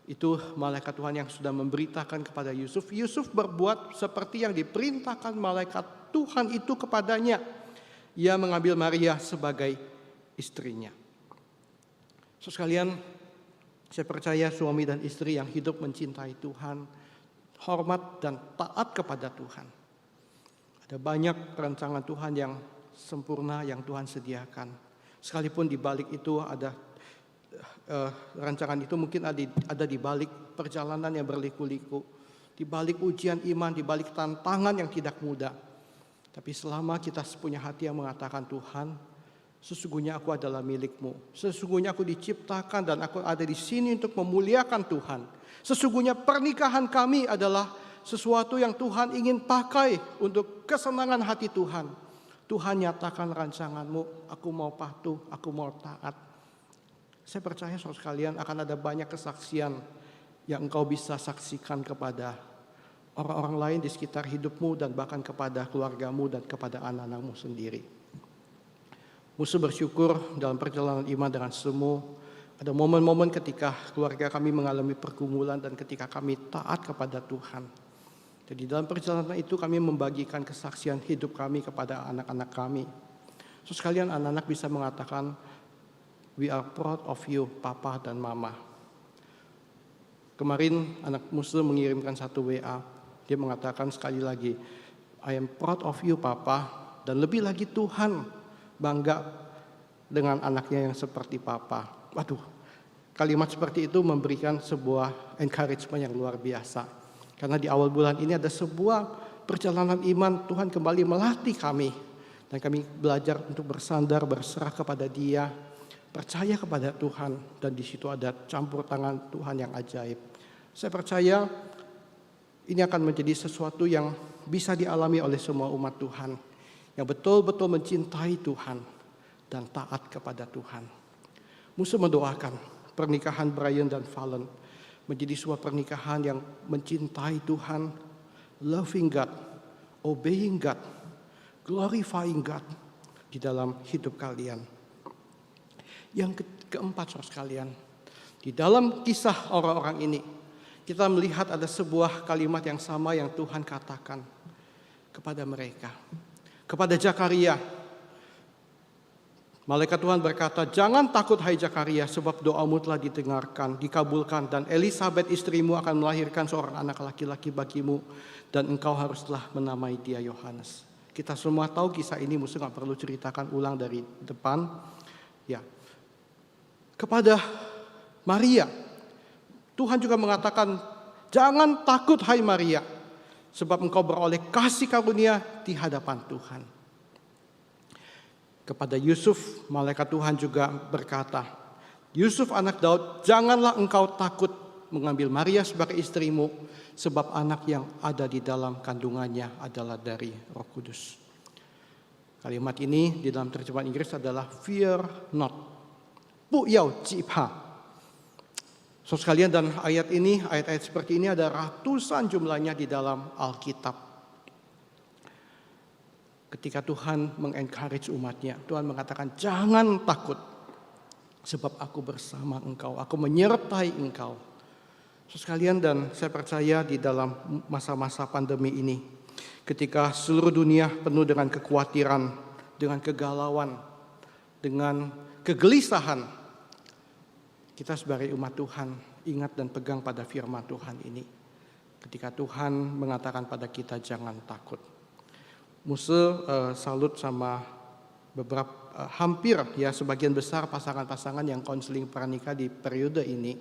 itu malaikat Tuhan yang sudah memberitakan kepada Yusuf, Yusuf berbuat seperti yang diperintahkan malaikat Tuhan itu kepadanya. Ia mengambil Maria sebagai istrinya. So sekalian, saya percaya suami dan istri yang hidup mencintai Tuhan, hormat dan taat kepada Tuhan. Ada banyak rancangan Tuhan yang sempurna yang Tuhan sediakan. Sekalipun di balik itu ada rancangan itu mungkin ada di balik perjalanan yang berliku-liku, di balik ujian iman, di balik tantangan yang tidak mudah. Tapi selama kita punya hati yang mengatakan, Tuhan, sesungguhnya aku adalah milik-Mu. Sesungguhnya aku diciptakan dan aku ada di sini untuk memuliakan Tuhan. Sesungguhnya pernikahan kami adalah sesuatu yang Tuhan ingin pakai untuk kesenangan hati Tuhan. Tuhan nyatakan rancangan-Mu, aku mau patuh, aku mau taat. Saya percaya saudara sekalian akan ada banyak kesaksian yang engkau bisa saksikan kepada orang-orang lain di sekitar hidupmu dan bahkan kepada keluargamu dan kepada anak-anakmu sendiri. Musa bersyukur dalam perjalanan iman dengan semua. Ada momen-momen ketika keluarga kami mengalami pergumulan dan ketika kami taat kepada Tuhan. Jadi dalam perjalanan itu kami membagikan kesaksian hidup kami kepada anak-anak kami. So sekalian anak-anak bisa mengatakan, we are proud of you, Papa dan Mama. Kemarin anak Musa mengirimkan satu WA. Dia mengatakan sekali lagi, I am proud of you, Papa. Dan lebih lagi Tuhan bangga dengan anaknya yang seperti Papa. Waduh, kalimat seperti itu memberikan sebuah encouragement yang luar biasa. Karena di awal bulan ini ada sebuah perjalanan iman, Tuhan kembali melatih kami. Dan kami belajar untuk bersandar, berserah kepada Dia, percaya kepada Tuhan. Dan di situ ada campur tangan Tuhan yang ajaib. Saya percaya ini akan menjadi sesuatu yang bisa dialami oleh semua umat Tuhan. Yang betul-betul mencintai Tuhan dan taat kepada Tuhan. Musa mendoakan pernikahan Brian dan Valen menjadi sebuah pernikahan yang mencintai Tuhan, loving God, obeying God, glorifying God di dalam hidup kalian. Yang keempat saudara sekalian, di dalam kisah orang-orang ini kita melihat ada sebuah kalimat yang sama yang Tuhan katakan kepada mereka. Kepada Zakaria, Malaikat Tuhan berkata, jangan takut hai Zakaria, sebab doamu telah didengarkan, dikabulkan, dan Elisabet istrimu akan melahirkan seorang anak laki-laki bagimu, dan engkau haruslah menamai dia Yohanes. Kita semua tahu kisah ini, musuh nggak perlu ceritakan ulang dari depan. Ya, kepada Maria, Tuhan juga mengatakan, jangan takut hai Maria, sebab engkau beroleh kasih karunia di hadapan Tuhan. Kepada Yusuf, malaikat Tuhan juga berkata, Yusuf anak Daud, janganlah engkau takut mengambil Maria sebagai istrimu, sebab anak yang ada di dalam kandungannya adalah dari Roh Kudus. Kalimat ini di dalam terjemahan Inggris adalah fear not, bu yao jipha. So sekalian, dan ayat-ayat seperti ini ada ratusan jumlahnya di dalam Alkitab. Ketika Tuhan mengencourage umatnya, Tuhan mengatakan jangan takut, sebab aku bersama engkau, aku menyertai engkau. So sekalian, dan saya percaya di dalam masa-masa pandemi ini, ketika seluruh dunia penuh dengan kekhawatiran, dengan kegalauan, dengan kegelisahan, kita sebagai umat Tuhan ingat dan pegang pada firman Tuhan ini. Ketika Tuhan mengatakan pada kita jangan takut. Musa salut sama beberapa hampir ya sebagian besar pasangan-pasangan yang konseling pernikah di periode ini.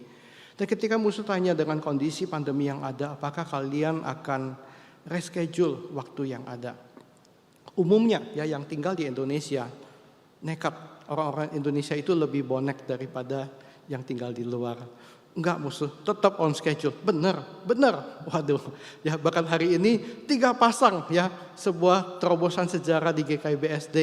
Dan ketika Musa tanya dengan kondisi pandemi yang ada, apakah kalian akan reschedule waktu yang ada? Umumnya ya yang tinggal di Indonesia nekat, orang-orang Indonesia itu lebih bonek daripada yang tinggal di luar. Enggak, musuh, tetap on schedule. Benar. Waduh, ya bahkan hari ini 3 pasang ya, sebuah terobosan sejarah di GKI BSD,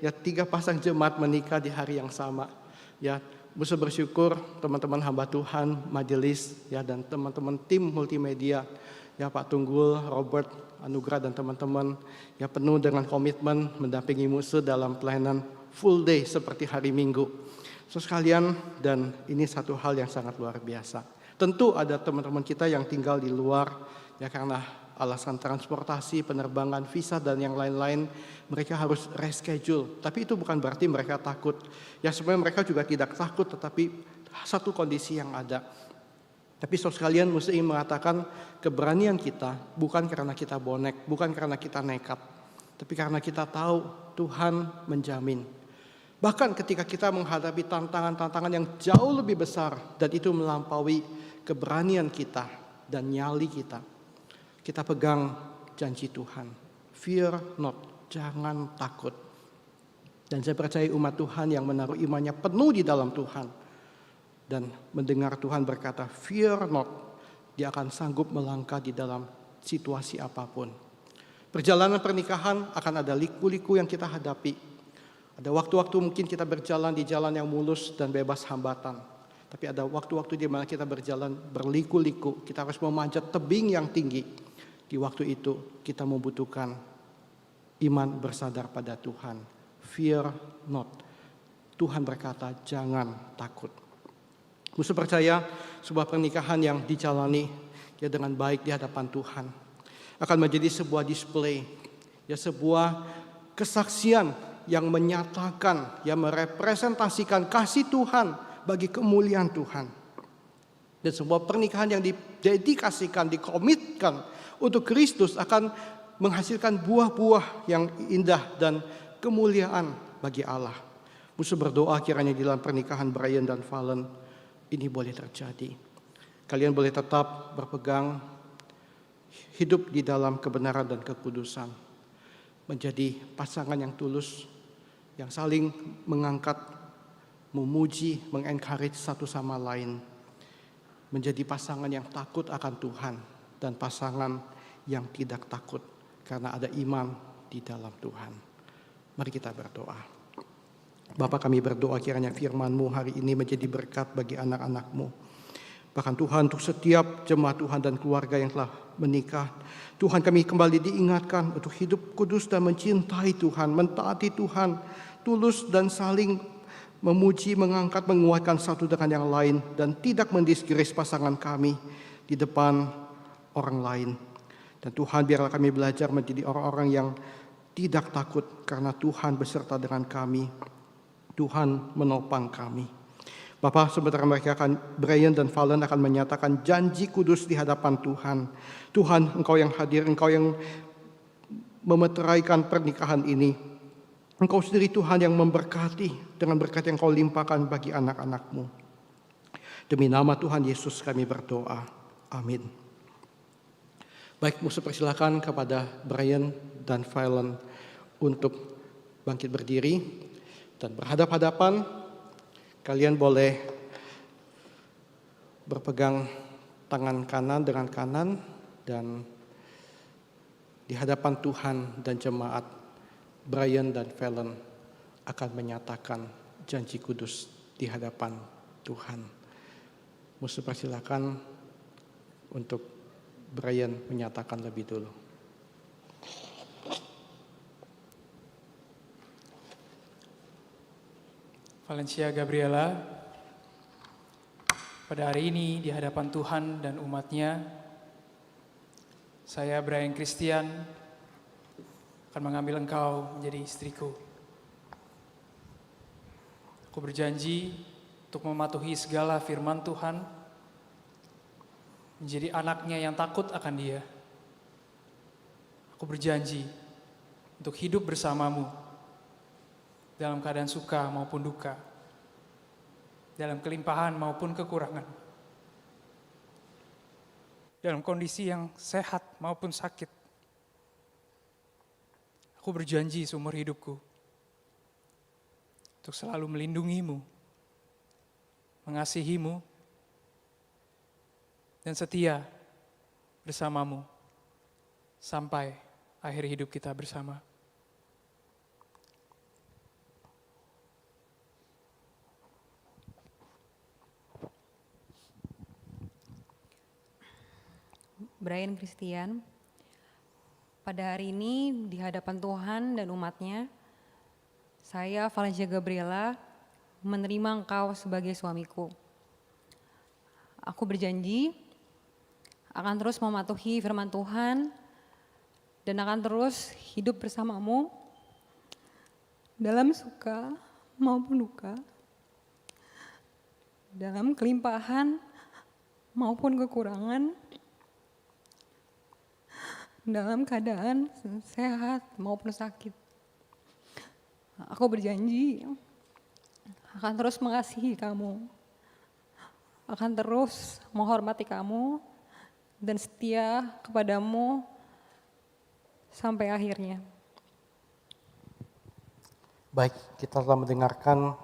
ya 3 pasang jemaat menikah di hari yang sama. Ya, musuh bersyukur teman-teman hamba Tuhan, majelis ya dan teman-teman tim multimedia, ya Pak Tunggul, Robert, Anugrah dan teman-teman ya penuh dengan komitmen mendampingi musuh dalam pelayanan full day seperti hari Minggu. So sekalian, dan ini satu hal yang sangat luar biasa. Tentu ada teman-teman kita yang tinggal di luar ya karena alasan transportasi, penerbangan, visa dan yang lain-lain, mereka harus reschedule. Tapi itu bukan berarti mereka takut. Ya sebenarnya mereka juga tidak takut, tetapi satu kondisi yang ada. Tapi so sekalian, mesti ingin mengatakan keberanian kita bukan karena kita bonek, bukan karena kita nekat, tapi karena kita tahu Tuhan menjamin. Bahkan ketika kita menghadapi tantangan-tantangan yang jauh lebih besar dan itu melampaui keberanian kita dan nyali kita, kita pegang janji Tuhan. Fear not, jangan takut. Dan saya percaya umat Tuhan yang menaruh imannya penuh di dalam Tuhan dan mendengar Tuhan berkata fear not, dia akan sanggup melangkah di dalam situasi apapun. Perjalanan pernikahan akan ada liku-liku yang kita hadapi. Ada waktu-waktu mungkin kita berjalan di jalan yang mulus dan bebas hambatan. Tapi ada waktu-waktu di mana kita berjalan berliku-liku. Kita harus memanjat tebing yang tinggi. Di waktu itu kita membutuhkan iman bersandar pada Tuhan. Fear not. Tuhan berkata jangan takut. Musuh percaya sebuah pernikahan yang dijalani ya dengan baik di hadapan Tuhan akan menjadi sebuah display. Ya sebuah kesaksian yang menyatakan, yang merepresentasikan kasih Tuhan bagi kemuliaan Tuhan. Dan sebuah pernikahan yang didedikasikan, dikomitkan untuk Kristus akan menghasilkan buah-buah yang indah dan kemuliaan bagi Allah. Musuh berdoa kiranya di dalam pernikahan Brian dan Valen ini boleh terjadi. Kalian boleh tetap berpegang hidup di dalam kebenaran dan kekudusan. Menjadi pasangan yang tulus, yang saling mengangkat, memuji, mengencourage satu sama lain. Menjadi pasangan yang takut akan Tuhan dan pasangan yang tidak takut karena ada iman di dalam Tuhan. Mari kita berdoa. Bapa, kami berdoa kiranya firman-Mu hari ini menjadi berkat bagi anak-anak-Mu. Bahkan Tuhan untuk setiap jemaat Tuhan dan keluarga yang telah menikah. Tuhan kami kembali diingatkan untuk hidup kudus dan mencintai Tuhan, mentaati Tuhan, tulus dan saling memuji, mengangkat, menguatkan satu dengan yang lain. Dan tidak mendisgrace pasangan kami di depan orang lain. Dan Tuhan biarlah kami belajar menjadi orang-orang yang tidak takut karena Tuhan beserta dengan kami. Tuhan menopang kami. Bapak, sebentar mereka Brian dan Valen akan menyatakan janji kudus di hadapan Tuhan. Tuhan, Engkau yang hadir, Engkau yang memeteraikan pernikahan ini. Engkau sendiri Tuhan yang memberkati dengan berkat yang Kau limpahkan bagi anak-anak-Mu. Demi nama Tuhan Yesus kami berdoa. Amin. Baik, musuh persilakan kepada Brian dan Valen untuk bangkit berdiri dan berhadap-hadapan. Kalian boleh berpegang tangan kanan dengan kanan dan di hadapan Tuhan dan jemaat, Brian dan Valen akan menyatakan janji kudus di hadapan Tuhan. Musuh persilakan untuk Brian menyatakan lebih dulu. Valencia Gabriela, pada hari ini di hadapan Tuhan dan umat-Nya, saya Brian Christian akan mengambil engkau menjadi istriku. Aku berjanji untuk mematuhi segala firman Tuhan, menjadi anaknya yang takut akan Dia. Aku berjanji untuk hidup bersamamu dalam keadaan suka maupun duka, dalam kelimpahan maupun kekurangan, dalam kondisi yang sehat maupun sakit. Aku berjanji seumur hidupku untuk selalu melindungimu, mengasihimu, dan setia bersamamu sampai akhir hidup kita bersama. Brian Christian, pada hari ini di hadapan Tuhan dan umat-Nya, saya Valencia Gabriela menerima engkau sebagai suamiku. Aku berjanji akan terus mematuhi firman Tuhan dan akan terus hidup bersamamu dalam suka maupun duka, dalam kelimpahan maupun kekurangan, dalam keadaan sehat maupun sakit. Aku berjanji akan terus mengasihi kamu, akan terus menghormati kamu, dan setia kepadamu sampai akhirnya. Baik, kita telah mendengarkan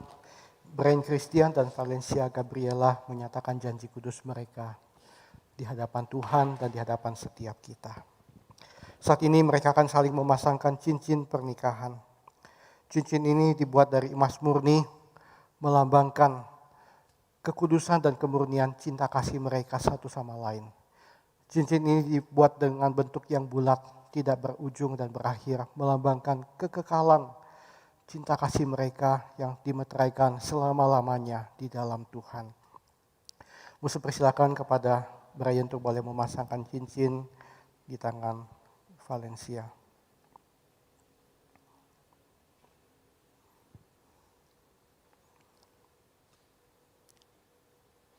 Brian Christian dan Valencia Gabriela menyatakan janji kudus mereka di hadapan Tuhan dan di hadapan setiap kita. Saat ini mereka akan saling memasangkan cincin pernikahan. Cincin ini dibuat dari emas murni, melambangkan kekudusan dan kemurnian cinta kasih mereka satu sama lain. Cincin ini dibuat dengan bentuk yang bulat, tidak berujung dan berakhir, melambangkan kekekalan cinta kasih mereka yang dimeteraikan selama-lamanya di dalam Tuhan. Musuh persilakan kepada Brian untuk boleh memasangkan cincin di tangan Valencia.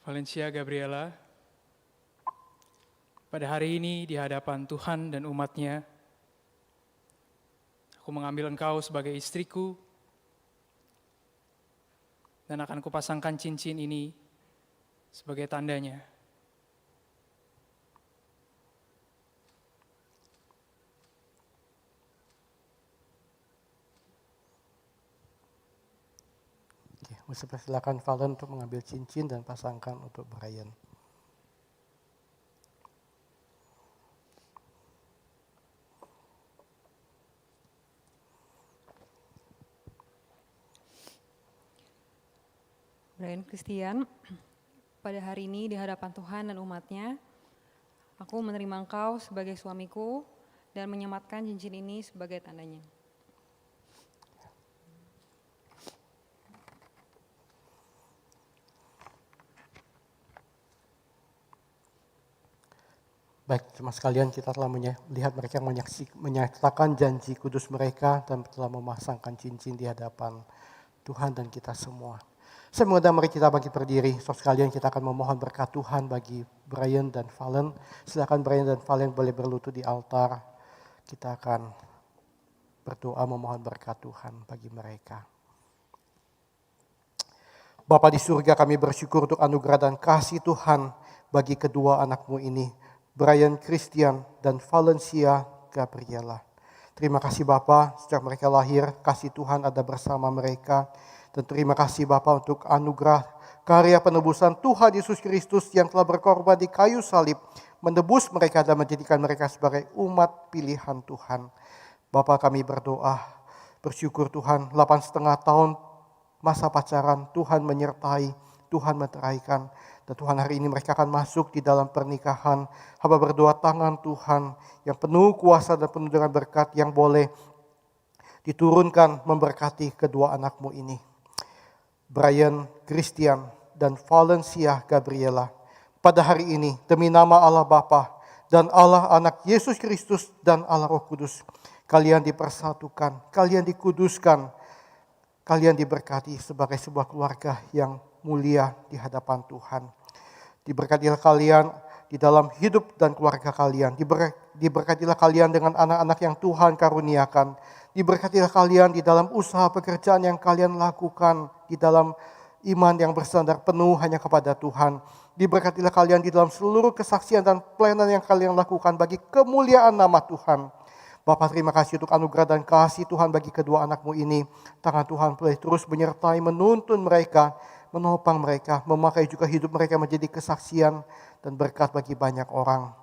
Valencia Gabriela, pada hari ini di hadapan Tuhan dan umat-Nya, aku mengambil engkau sebagai istriku dan akan kupasangkan cincin ini sebagai tandanya. Musuh persilakan Valen untuk mengambil cincin dan pasangkan untuk Brian. Brian Christian, pada hari ini di hadapan Tuhan dan umat-Nya, aku menerima engkau sebagai suamiku dan menyematkan cincin ini sebagai tandanya. Baik, teman sekalian, kita telah melihat mereka menyatakan janji kudus mereka dan telah memasangkan cincin di hadapan Tuhan dan kita semua. Saya mengundang mari kita bangkit berdiri. Saudara sekalian, kita akan memohon berkat Tuhan bagi Brian dan Valen. Silakan Brian dan Valen boleh berlutut di altar. Kita akan berdoa memohon berkat Tuhan bagi mereka. Bapa di surga, kami bersyukur untuk anugerah dan kasih Tuhan bagi kedua anakmu ini, Brian Christian dan Valencia Gabriela. Terima kasih Bapa, sejak mereka lahir, kasih Tuhan ada bersama mereka. Dan terima kasih Bapa untuk anugerah karya penebusan Tuhan Yesus Kristus yang telah berkorban di kayu salib, menebus mereka dan menjadikan mereka sebagai umat pilihan Tuhan. Bapa, kami berdoa, bersyukur Tuhan, 8,5 tahun masa pacaran, Tuhan menyertai, Tuhan menceraikan. Dan Tuhan, hari ini mereka akan masuk di dalam pernikahan. Hamba berdoa tangan Tuhan yang penuh kuasa dan penuh dengan berkat yang boleh diturunkan memberkati kedua anakmu ini, Brian Christian dan Valencia Gabriela. Pada hari ini, demi nama Allah Bapa dan Allah Anak Yesus Kristus dan Allah Roh Kudus, kalian dipersatukan, kalian dikuduskan, kalian diberkati sebagai sebuah keluarga yang mulia di hadapan Tuhan. Diberkatilah kalian di dalam hidup dan keluarga kalian. Diberkatilah kalian dengan anak-anak yang Tuhan karuniakan. Diberkatilah kalian di dalam usaha pekerjaan yang kalian lakukan, di dalam iman yang bersandar penuh hanya kepada Tuhan. Diberkatilah kalian di dalam seluruh kesaksian dan pelayanan yang kalian lakukan bagi kemuliaan nama Tuhan. Bapa, terima kasih untuk anugerah dan kasih Tuhan bagi kedua anakmu ini. Tangan Tuhan boleh terus menyertai, menuntun mereka, menopang mereka, memakai juga hidup mereka menjadi kesaksian dan berkat bagi banyak orang.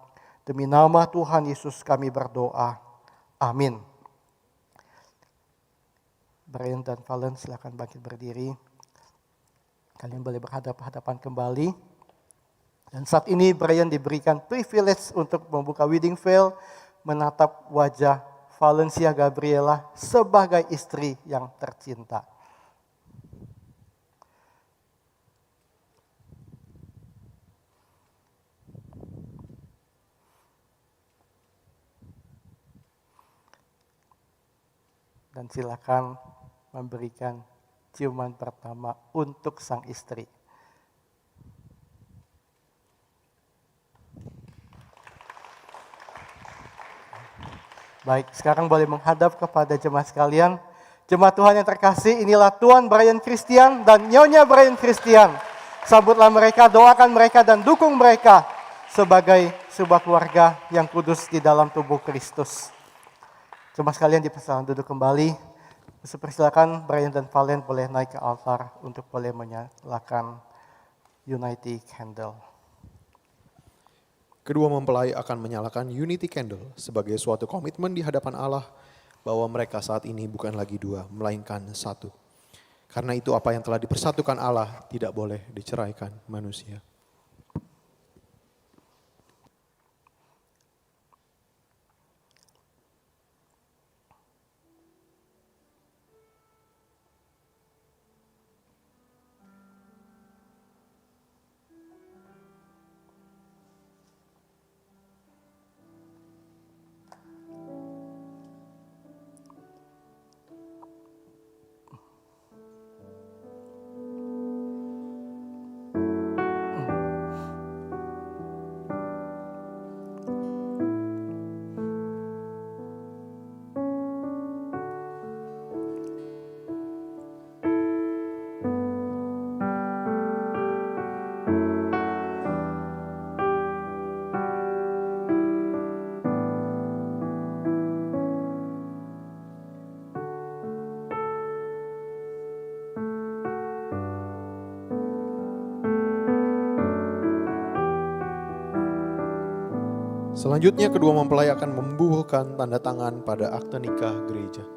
Demi nama Tuhan Yesus kami berdoa. Amin. Brian dan Valen, silakan bangkit berdiri. Kalian boleh berhadapan kembali. Dan saat ini Brian diberikan privilege untuk membuka wedding veil, menatap wajah Valencia Gabriela sebagai istri yang tercinta. Dan silakan memberikan ciuman pertama untuk sang istri. Baik, sekarang boleh menghadap kepada jemaat sekalian. Jemaat Tuhan yang terkasih, inilah Tuan Brian Christian dan Nyonya Brian Christian. Sambutlah mereka, doakan mereka dan dukung mereka sebagai sebuah keluarga yang kudus di dalam tubuh Kristus. Jemaat sekalian dipersilakan duduk kembali. Persilakan Brian dan Valen boleh naik ke altar untuk boleh menyalakan Unity Candle. Kedua mempelai akan menyalakan Unity Candle sebagai suatu komitmen di hadapan Allah bahwa mereka saat ini bukan lagi dua, melainkan satu. Karena itu apa yang telah dipersatukan Allah tidak boleh diceraikan manusia. Selanjutnya kedua mempelai akan membubuhkan tanda tangan pada akte nikah gereja.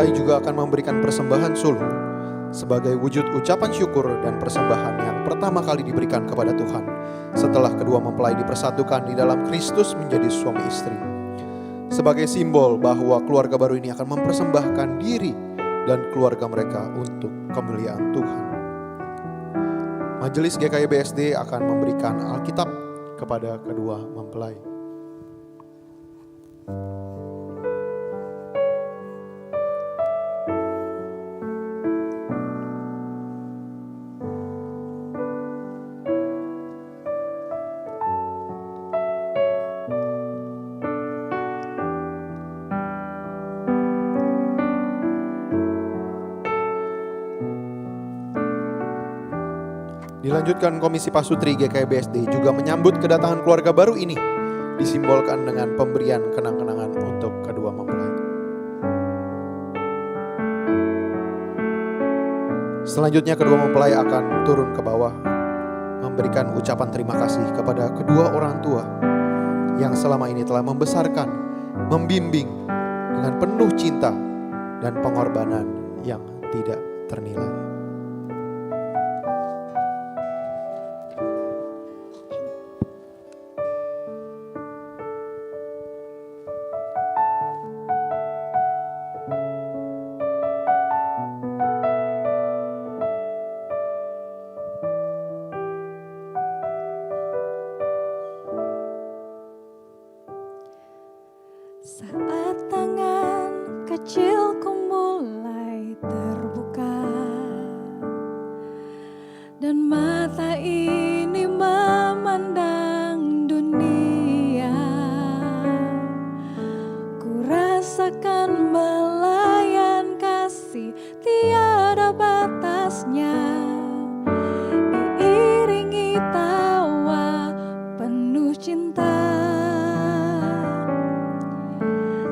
mempelai juga akan memberikan persembahan sulung sebagai wujud ucapan syukur dan persembahan yang pertama kali diberikan kepada Tuhan setelah kedua mempelai dipersatukan di dalam Kristus menjadi suami istri. Sebagai simbol bahwa keluarga baru ini akan mempersembahkan diri dan keluarga mereka untuk kemuliaan Tuhan. Majelis GKI BSD akan memberikan Alkitab kepada kedua mempelai. Dilanjutkan Komisi Pasutri GKI BSD juga menyambut kedatangan keluarga baru ini, disimbolkan dengan pemberian kenang-kenangan untuk kedua mempelai. Selanjutnya kedua mempelai akan turun ke bawah, memberikan ucapan terima kasih kepada kedua orang tua yang selama ini telah membesarkan, membimbing dengan penuh cinta dan pengorbanan yang tidak ternilai. Saat tangan kecilku mulai terbuka dan mata ini memandang dunia, ku rasakan belayan kasih tiada batasnya, diiringi tawa penuh cinta.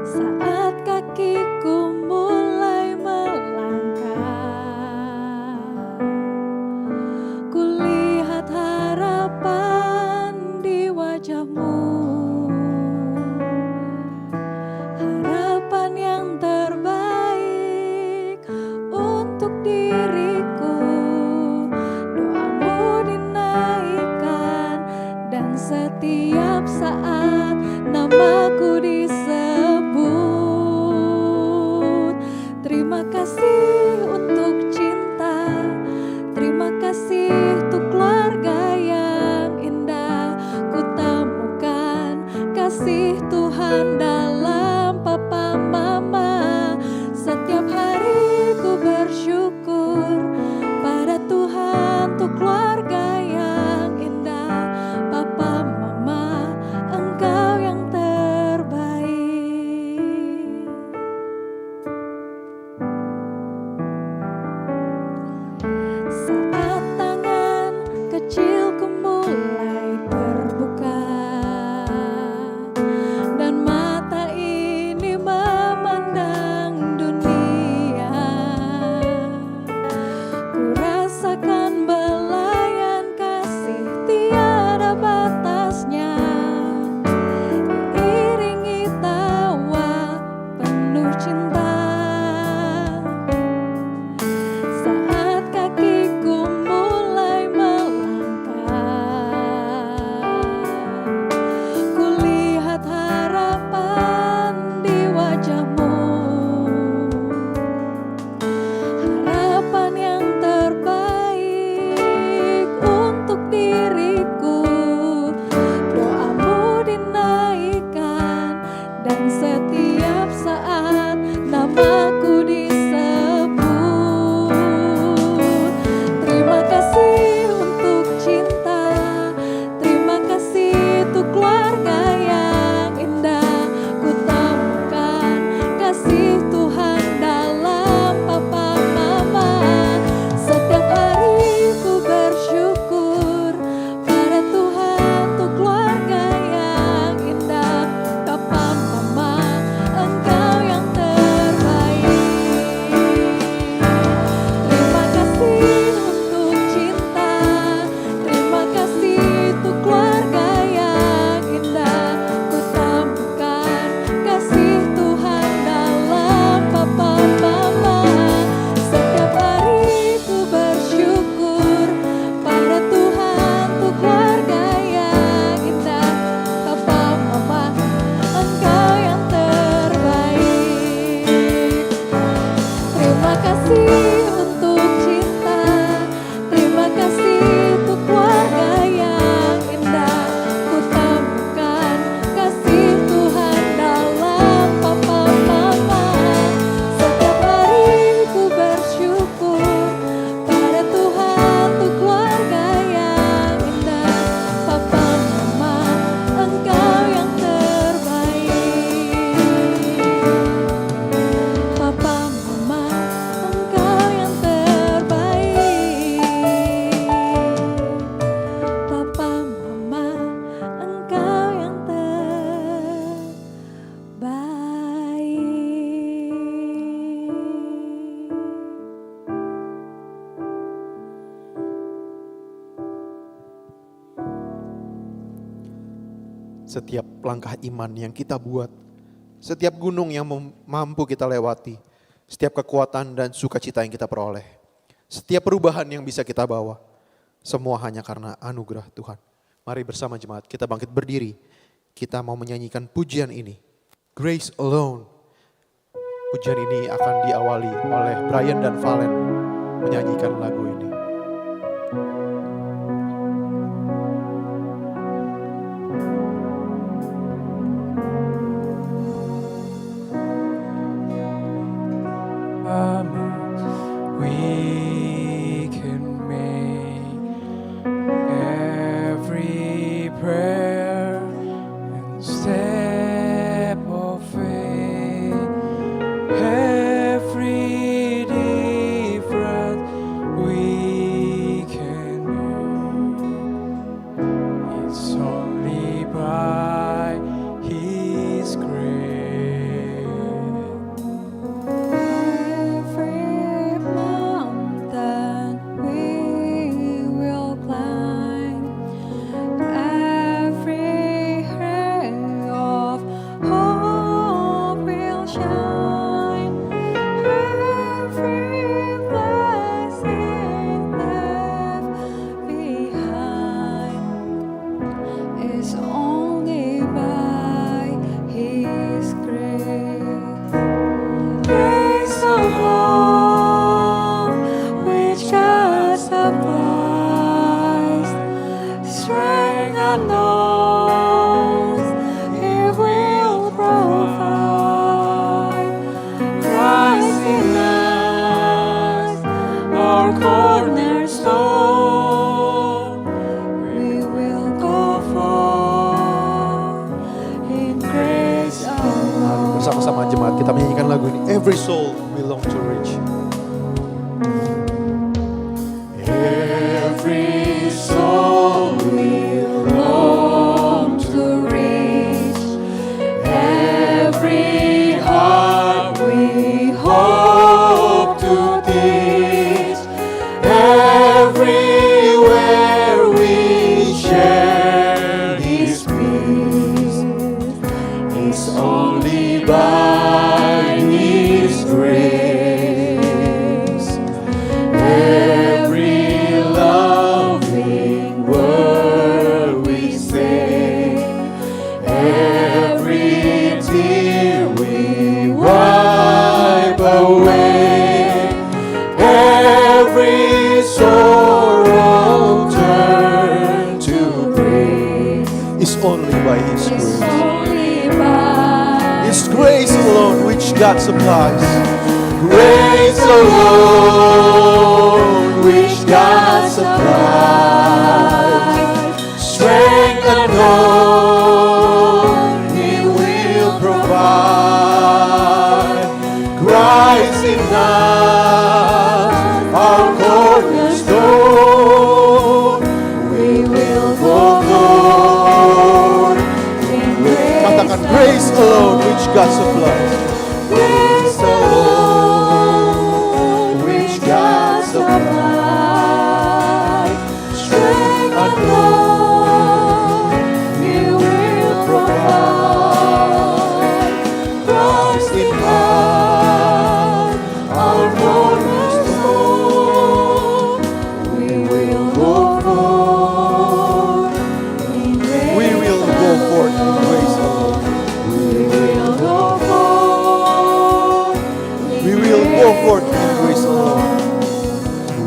Saat kakiku mulai melangkah, kulihat harapan di wajahmu, harapan yang terbaik untuk diriku. Doamu dinaikkan dan setiap saat namaku disebut. Terima kasih untuk cinta, terima kasih untuk keluarga yang indah. Ku temukan kasih Tuhan dalam papa mama. Setiap hari ku bersyukur setiap langkah iman yang kita buat, setiap gunung yang mampu kita lewati, setiap kekuatan dan sukacita yang kita peroleh, setiap perubahan yang bisa kita bawa, semua hanya karena anugerah Tuhan. Mari bersama jemaat kita bangkit berdiri. Kita mau menyanyikan pujian ini, Grace Alone. Pujian ini akan diawali oleh Brian dan Valen menyanyikan lagu ini. We can make every prayer and step of faith, every difference we can make. It's only by His grace. It's only by His grace. Grace alone, which God supplies, strength unknown, He will provide. Christ in us, our cornerstone, we will go forth in grace alone. Bersama-sama jemaat kita menyanyikan lagu ini, Every Soul Belong to Reach. Every soul belong to reach. Every heart we hope to teach. Everywhere we share His peace. It's only by His grace. Every loving word we say, every tear we wipe away, every sorrow turn to praise. It's only by His grace. Only by It's grace alone which God supplies. grace alone, which God supplies. Strength unknown, He will provide. Christ in us, our cornerstone, we will go forth in grace. Katakan grace alone which God supplies. Grace alone, which God supplies. Strength unknown, He will provide. Christ in us, our cornerstone, we will go forth in grace. We will go forth in grace alone. We will go forth. We will go forth in grace alone.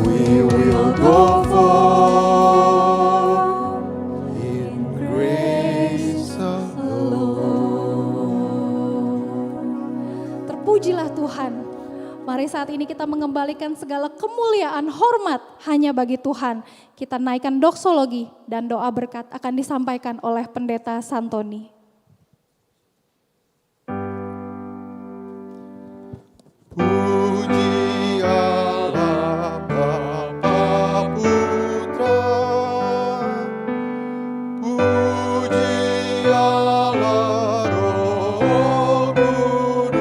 We will go forth in grace alone. Terpujilah Tuhan. Mari saat ini kita mengembalikan segala kemuliaan, hormat hanya bagi Tuhan. Kita naikkan doksologi dan doa berkat akan disampaikan oleh Pendeta Santoni. Puji Allah Bapa Putra, puji Allah Roh Kudus,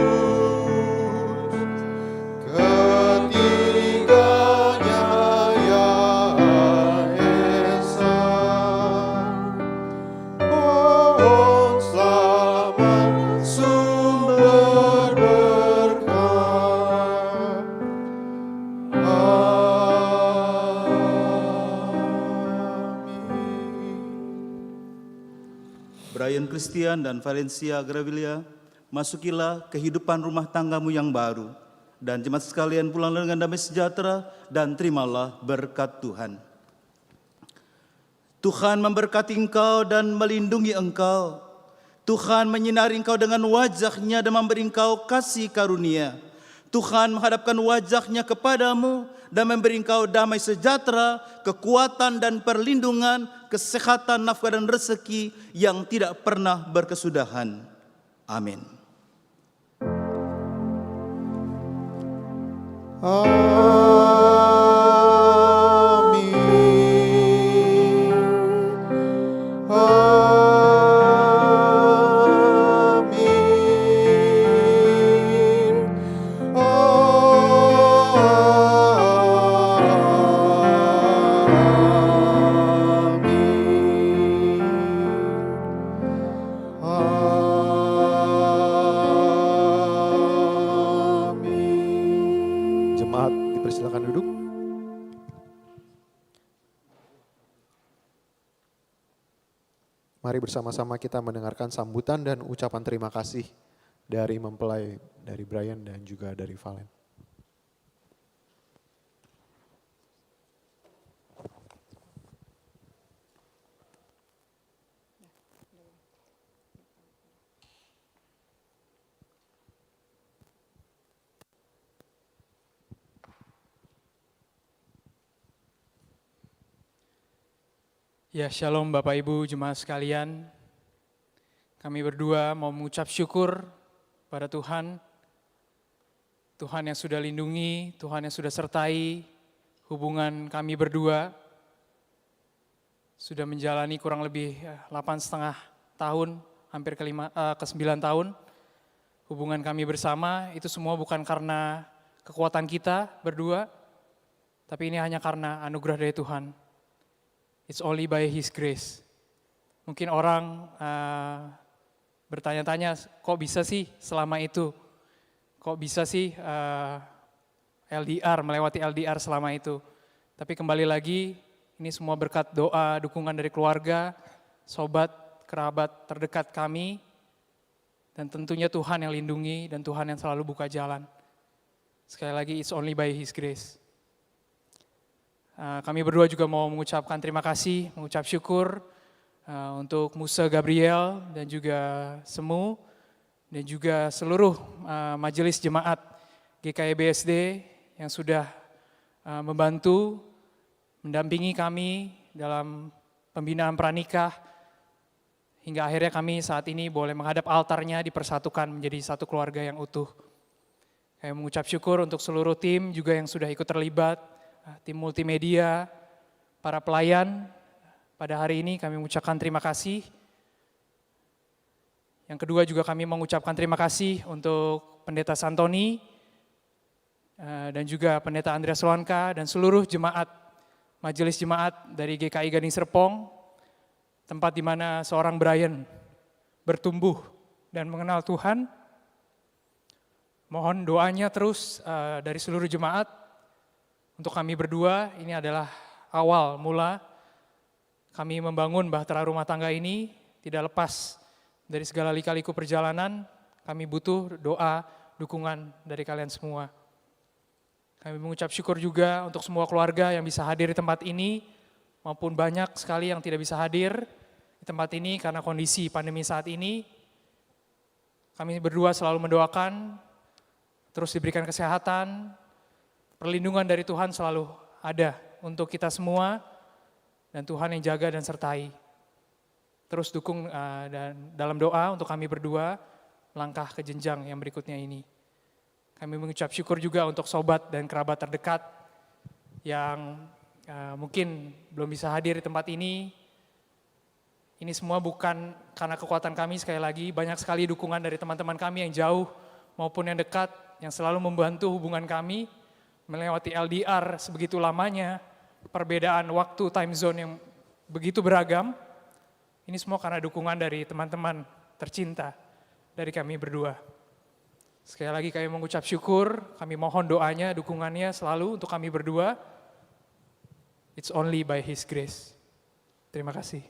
ketiganya Yang Esa. Oh, Brian Christian dan Valencia Gravilia, masukilah kehidupan rumah tanggamu yang baru. Dan jemaat sekalian pulang dengan damai sejahtera dan terimalah berkat Tuhan. Tuhan memberkati engkau dan melindungi engkau. Tuhan menyinari engkau dengan wajah-Nya dan memberi engkau kasih karunia. Tuhan menghadapkan wajah-Nya kepadamu dan memberi engkau damai sejahtera, kekuatan dan perlindungan, kesehatan, nafkah dan rezeki yang tidak pernah berkesudahan. Amin. Jemaat dipersilakan duduk. Mari bersama-sama kita mendengarkan sambutan dan ucapan terima kasih dari mempelai dari Brian dan juga dari Valen. Ya, shalom Bapak Ibu jemaat sekalian. Kami berdua mau mengucap syukur pada Tuhan. Tuhan yang sudah lindungi, Tuhan yang sudah sertai hubungan kami berdua. Sudah menjalani kurang lebih 8,5 tahun, hampir ke 9 tahun. Hubungan kami bersama itu semua bukan karena kekuatan kita berdua, tapi ini hanya karena anugerah dari Tuhan. It's only by His grace. Mungkin orang bertanya-tanya, kok bisa sih selama itu? Kok bisa sih melewati LDR selama itu? Tapi kembali lagi, ini semua berkat doa, dukungan dari keluarga, sobat, kerabat terdekat kami, dan tentunya Tuhan yang lindungi dan Tuhan yang selalu buka jalan. Sekali lagi, it's only by His grace. Kami berdua juga mau mengucapkan terima kasih, mengucap syukur untuk Musa Gabriel dan juga Semu dan juga seluruh majelis jemaat GKI BSD yang sudah membantu, mendampingi kami dalam pembinaan pranikah hingga akhirnya kami saat ini boleh menghadap altarnya dipersatukan menjadi satu keluarga yang utuh. Kami mengucap syukur untuk seluruh tim juga yang sudah ikut terlibat, tim multimedia, para pelayan. Pada hari ini kami mengucapkan terima kasih. Yang kedua juga kami mengucapkan terima kasih untuk Pendeta Santoni dan juga Pendeta Andreas Solanka dan seluruh jemaat, majelis jemaat dari GKI Gading Serpong, tempat di mana seorang Brian bertumbuh dan mengenal Tuhan. Mohon doanya terus dari seluruh jemaat untuk kami berdua. Ini adalah awal mula kami membangun bahtera rumah tangga ini, tidak lepas dari segala lika-liku perjalanan. Kami butuh doa, dukungan dari kalian semua. Kami mengucap syukur juga untuk semua keluarga yang bisa hadir di tempat ini, maupun banyak sekali yang tidak bisa hadir di tempat ini karena kondisi pandemi saat ini. Kami berdua selalu mendoakan, terus diberikan kesehatan, perlindungan dari Tuhan selalu ada untuk kita semua, dan Tuhan yang jaga dan sertai. Terus dukung dan dalam doa untuk kami berdua langkah ke jenjang yang berikutnya ini. Kami mengucap syukur juga untuk sobat dan kerabat terdekat yang mungkin belum bisa hadir di tempat ini. Ini semua bukan karena kekuatan kami, sekali lagi banyak sekali dukungan dari teman-teman kami yang jauh maupun yang dekat yang selalu membantu hubungan kami melewati LDR sebegitu lamanya, perbedaan waktu time zone yang begitu beragam. Ini semua karena dukungan dari teman-teman tercinta dari kami berdua. Sekali lagi kami mengucap syukur, kami mohon doanya, dukungannya selalu untuk kami berdua. It's only by His grace. Terima kasih.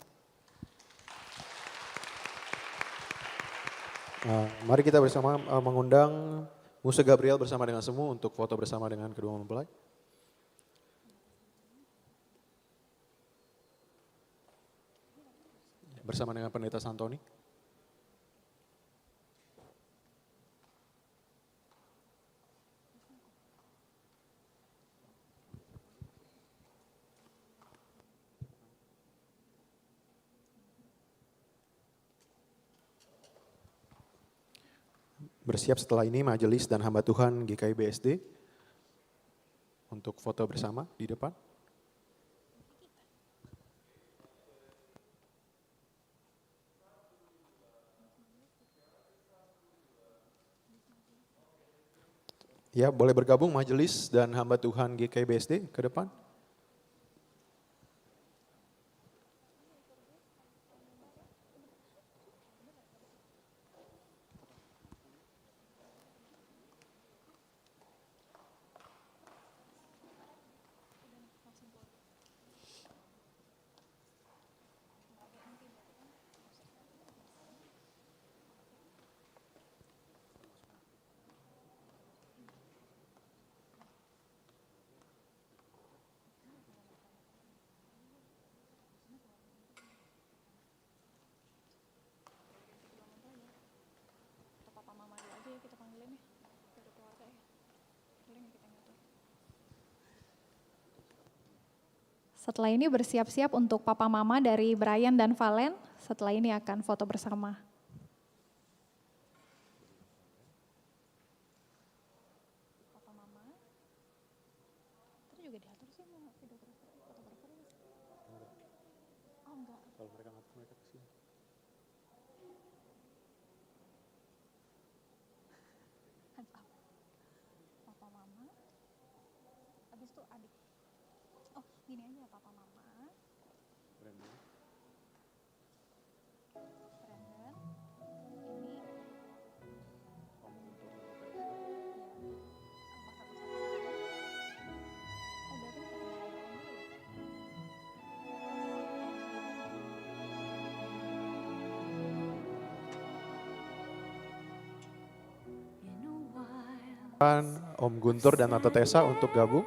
Mari kita bersama mengundang Musa Gabriel bersama dengan semua untuk foto bersama dengan kedua mempelai. Bersama dengan Pendeta Santoni. Bersiap setelah ini majelis dan hamba Tuhan GKI BSD untuk foto bersama di depan. Ya, boleh bergabung majelis dan hamba Tuhan GKI BSD ke depan. Setelah ini bersiap-siap untuk papa mama dari Brian dan Valen. Setelah ini akan foto bersama. Papa mama. Terus juga diatur sih mau videografer, fotografer. Oh enggak. Kalau mereka ngatur mereka kesini. Papa mama. Habis itu adik. Oh, gini aja papa mama. Brandon. Ini Om Guntur dan Tante Tessa untuk gabung.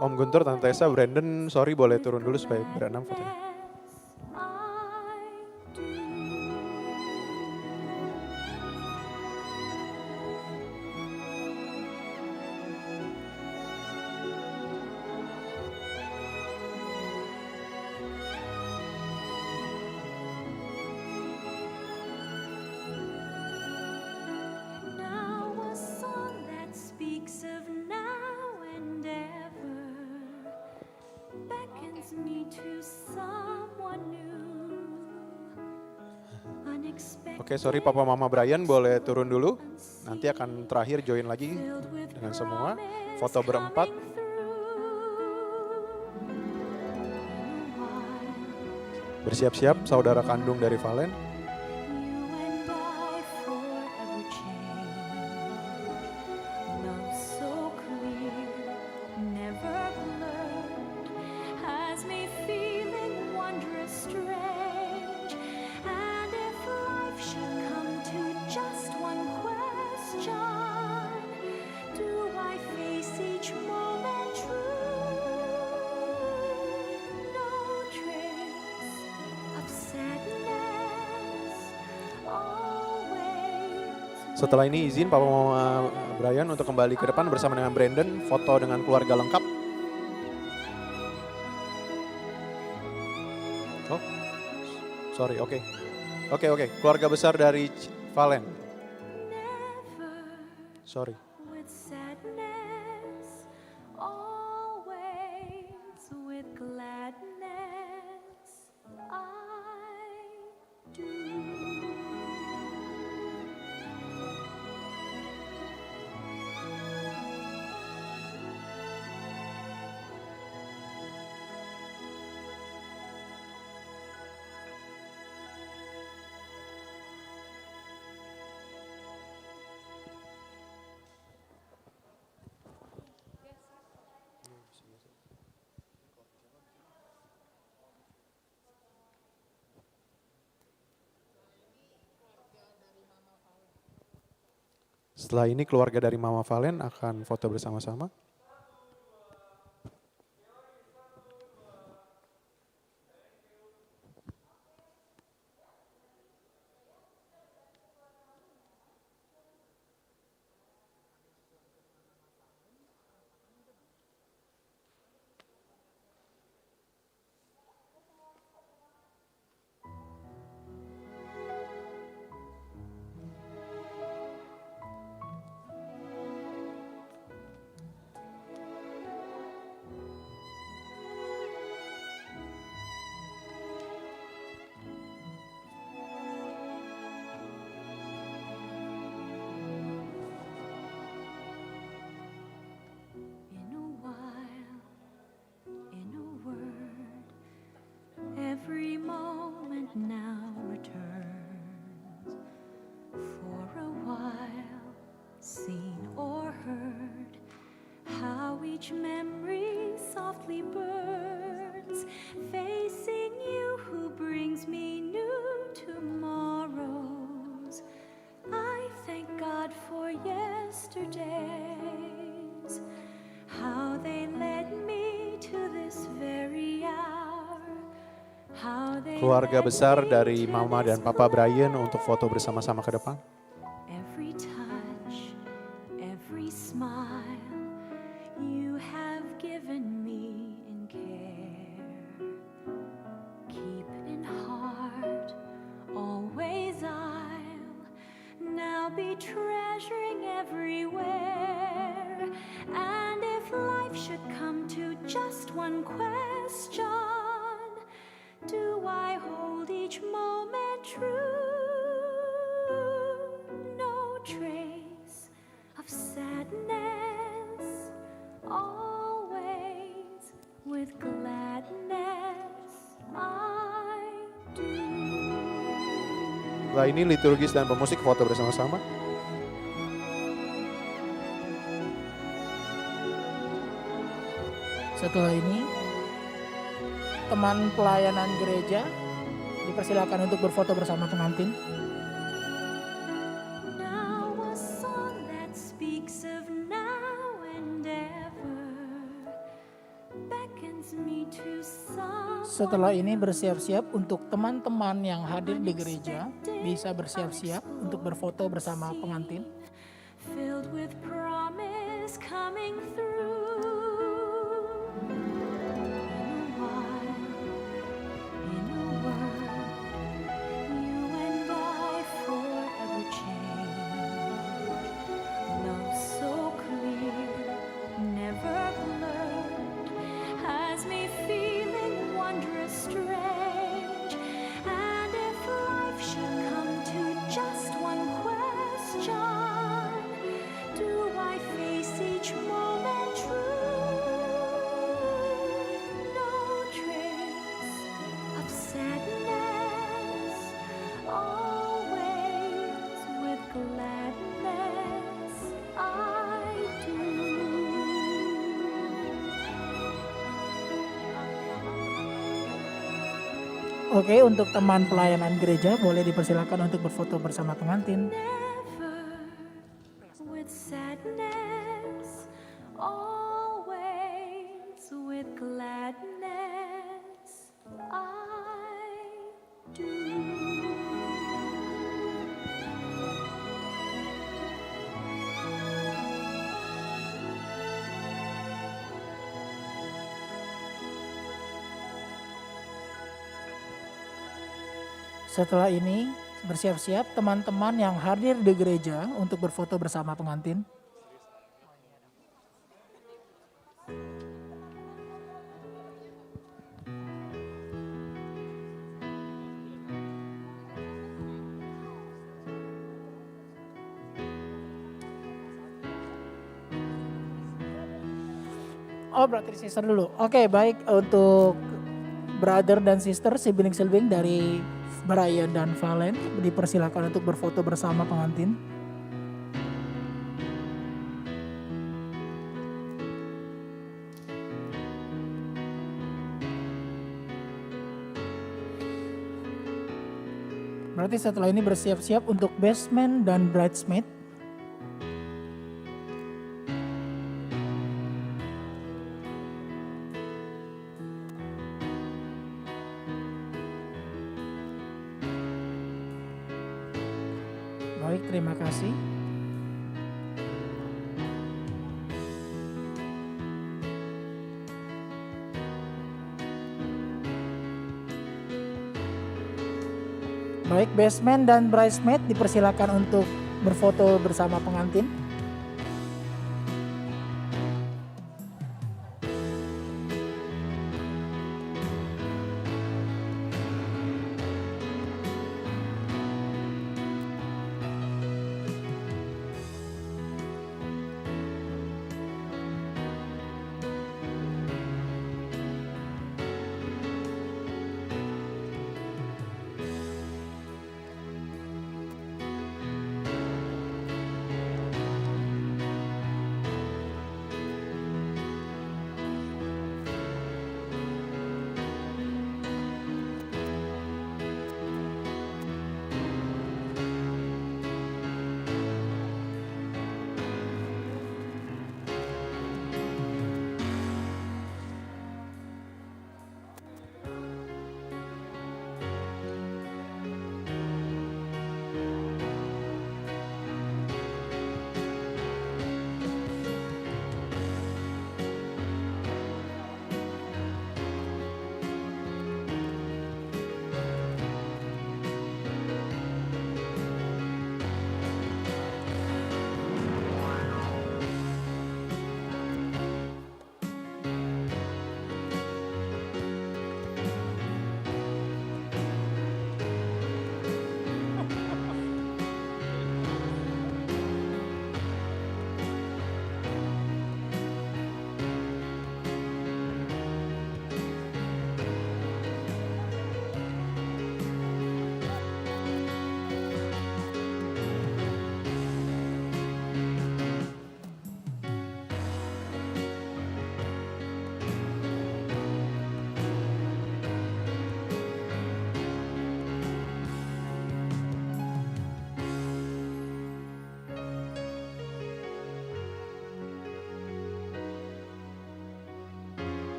Om Guntur, Tante Tessa, Brandon, sorry boleh turun dulu supaya berenam fotonya. Oke, sorry Papa Mama Brian boleh turun dulu. Nanti akan terakhir join lagi dengan semua. Foto berempat. Bersiap-siap saudara kandung dari Valen. Setelah ini izin Papa Mama Brian untuk kembali ke depan bersama dengan Brandon, foto dengan keluarga lengkap. Oh, sorry, oke. Oke, keluarga besar dari Valen. Sorry. Setelah ini keluarga dari Mama Valen akan foto bersama-sama. Every moment now returns. For a while, seen or heard, how each memory softly burns, facing you who brings me new tomorrows. I thank God for yesterdays, how they led me to this very hour. Keluarga besar dari Mama dan Papa Brian untuk foto bersama-sama ke depan. Every touch, every smile you have given me in care. Keep in heart, always I'll now be treasuring everywhere. And if life should come to just one question, do I hold each moment true? No trace of sadness, always with gladness I do. Setelah ini liturgis dan pemusik foto bersama-sama. Setelah ini, teman pelayanan gereja dipersilakan untuk berfoto bersama pengantin. Now a song that speaks of now and ever beckons me to some. Setelah ini bersiap-siap untuk teman-teman yang hadir di gereja bisa bersiap-siap untuk berfoto bersama pengantin. Filled with promise coming through. Oke, untuk teman pelayanan gereja boleh dipersilakan untuk berfoto bersama pengantin. With sadness, always with gladness I do. Setelah ini bersiap-siap teman-teman yang hadir di gereja untuk berfoto bersama pengantin. Oh, berarti sister dulu. Oke, baik, untuk brother dan sister, sibling dari Brian dan Valen dipersilakan untuk berfoto bersama pengantin. Berarti setelah ini bersiap-siap untuk best man dan bridesmaid. Baik, terima kasih. Baik, best man dan bridesmaid dipersilakan untuk berfoto bersama pengantin.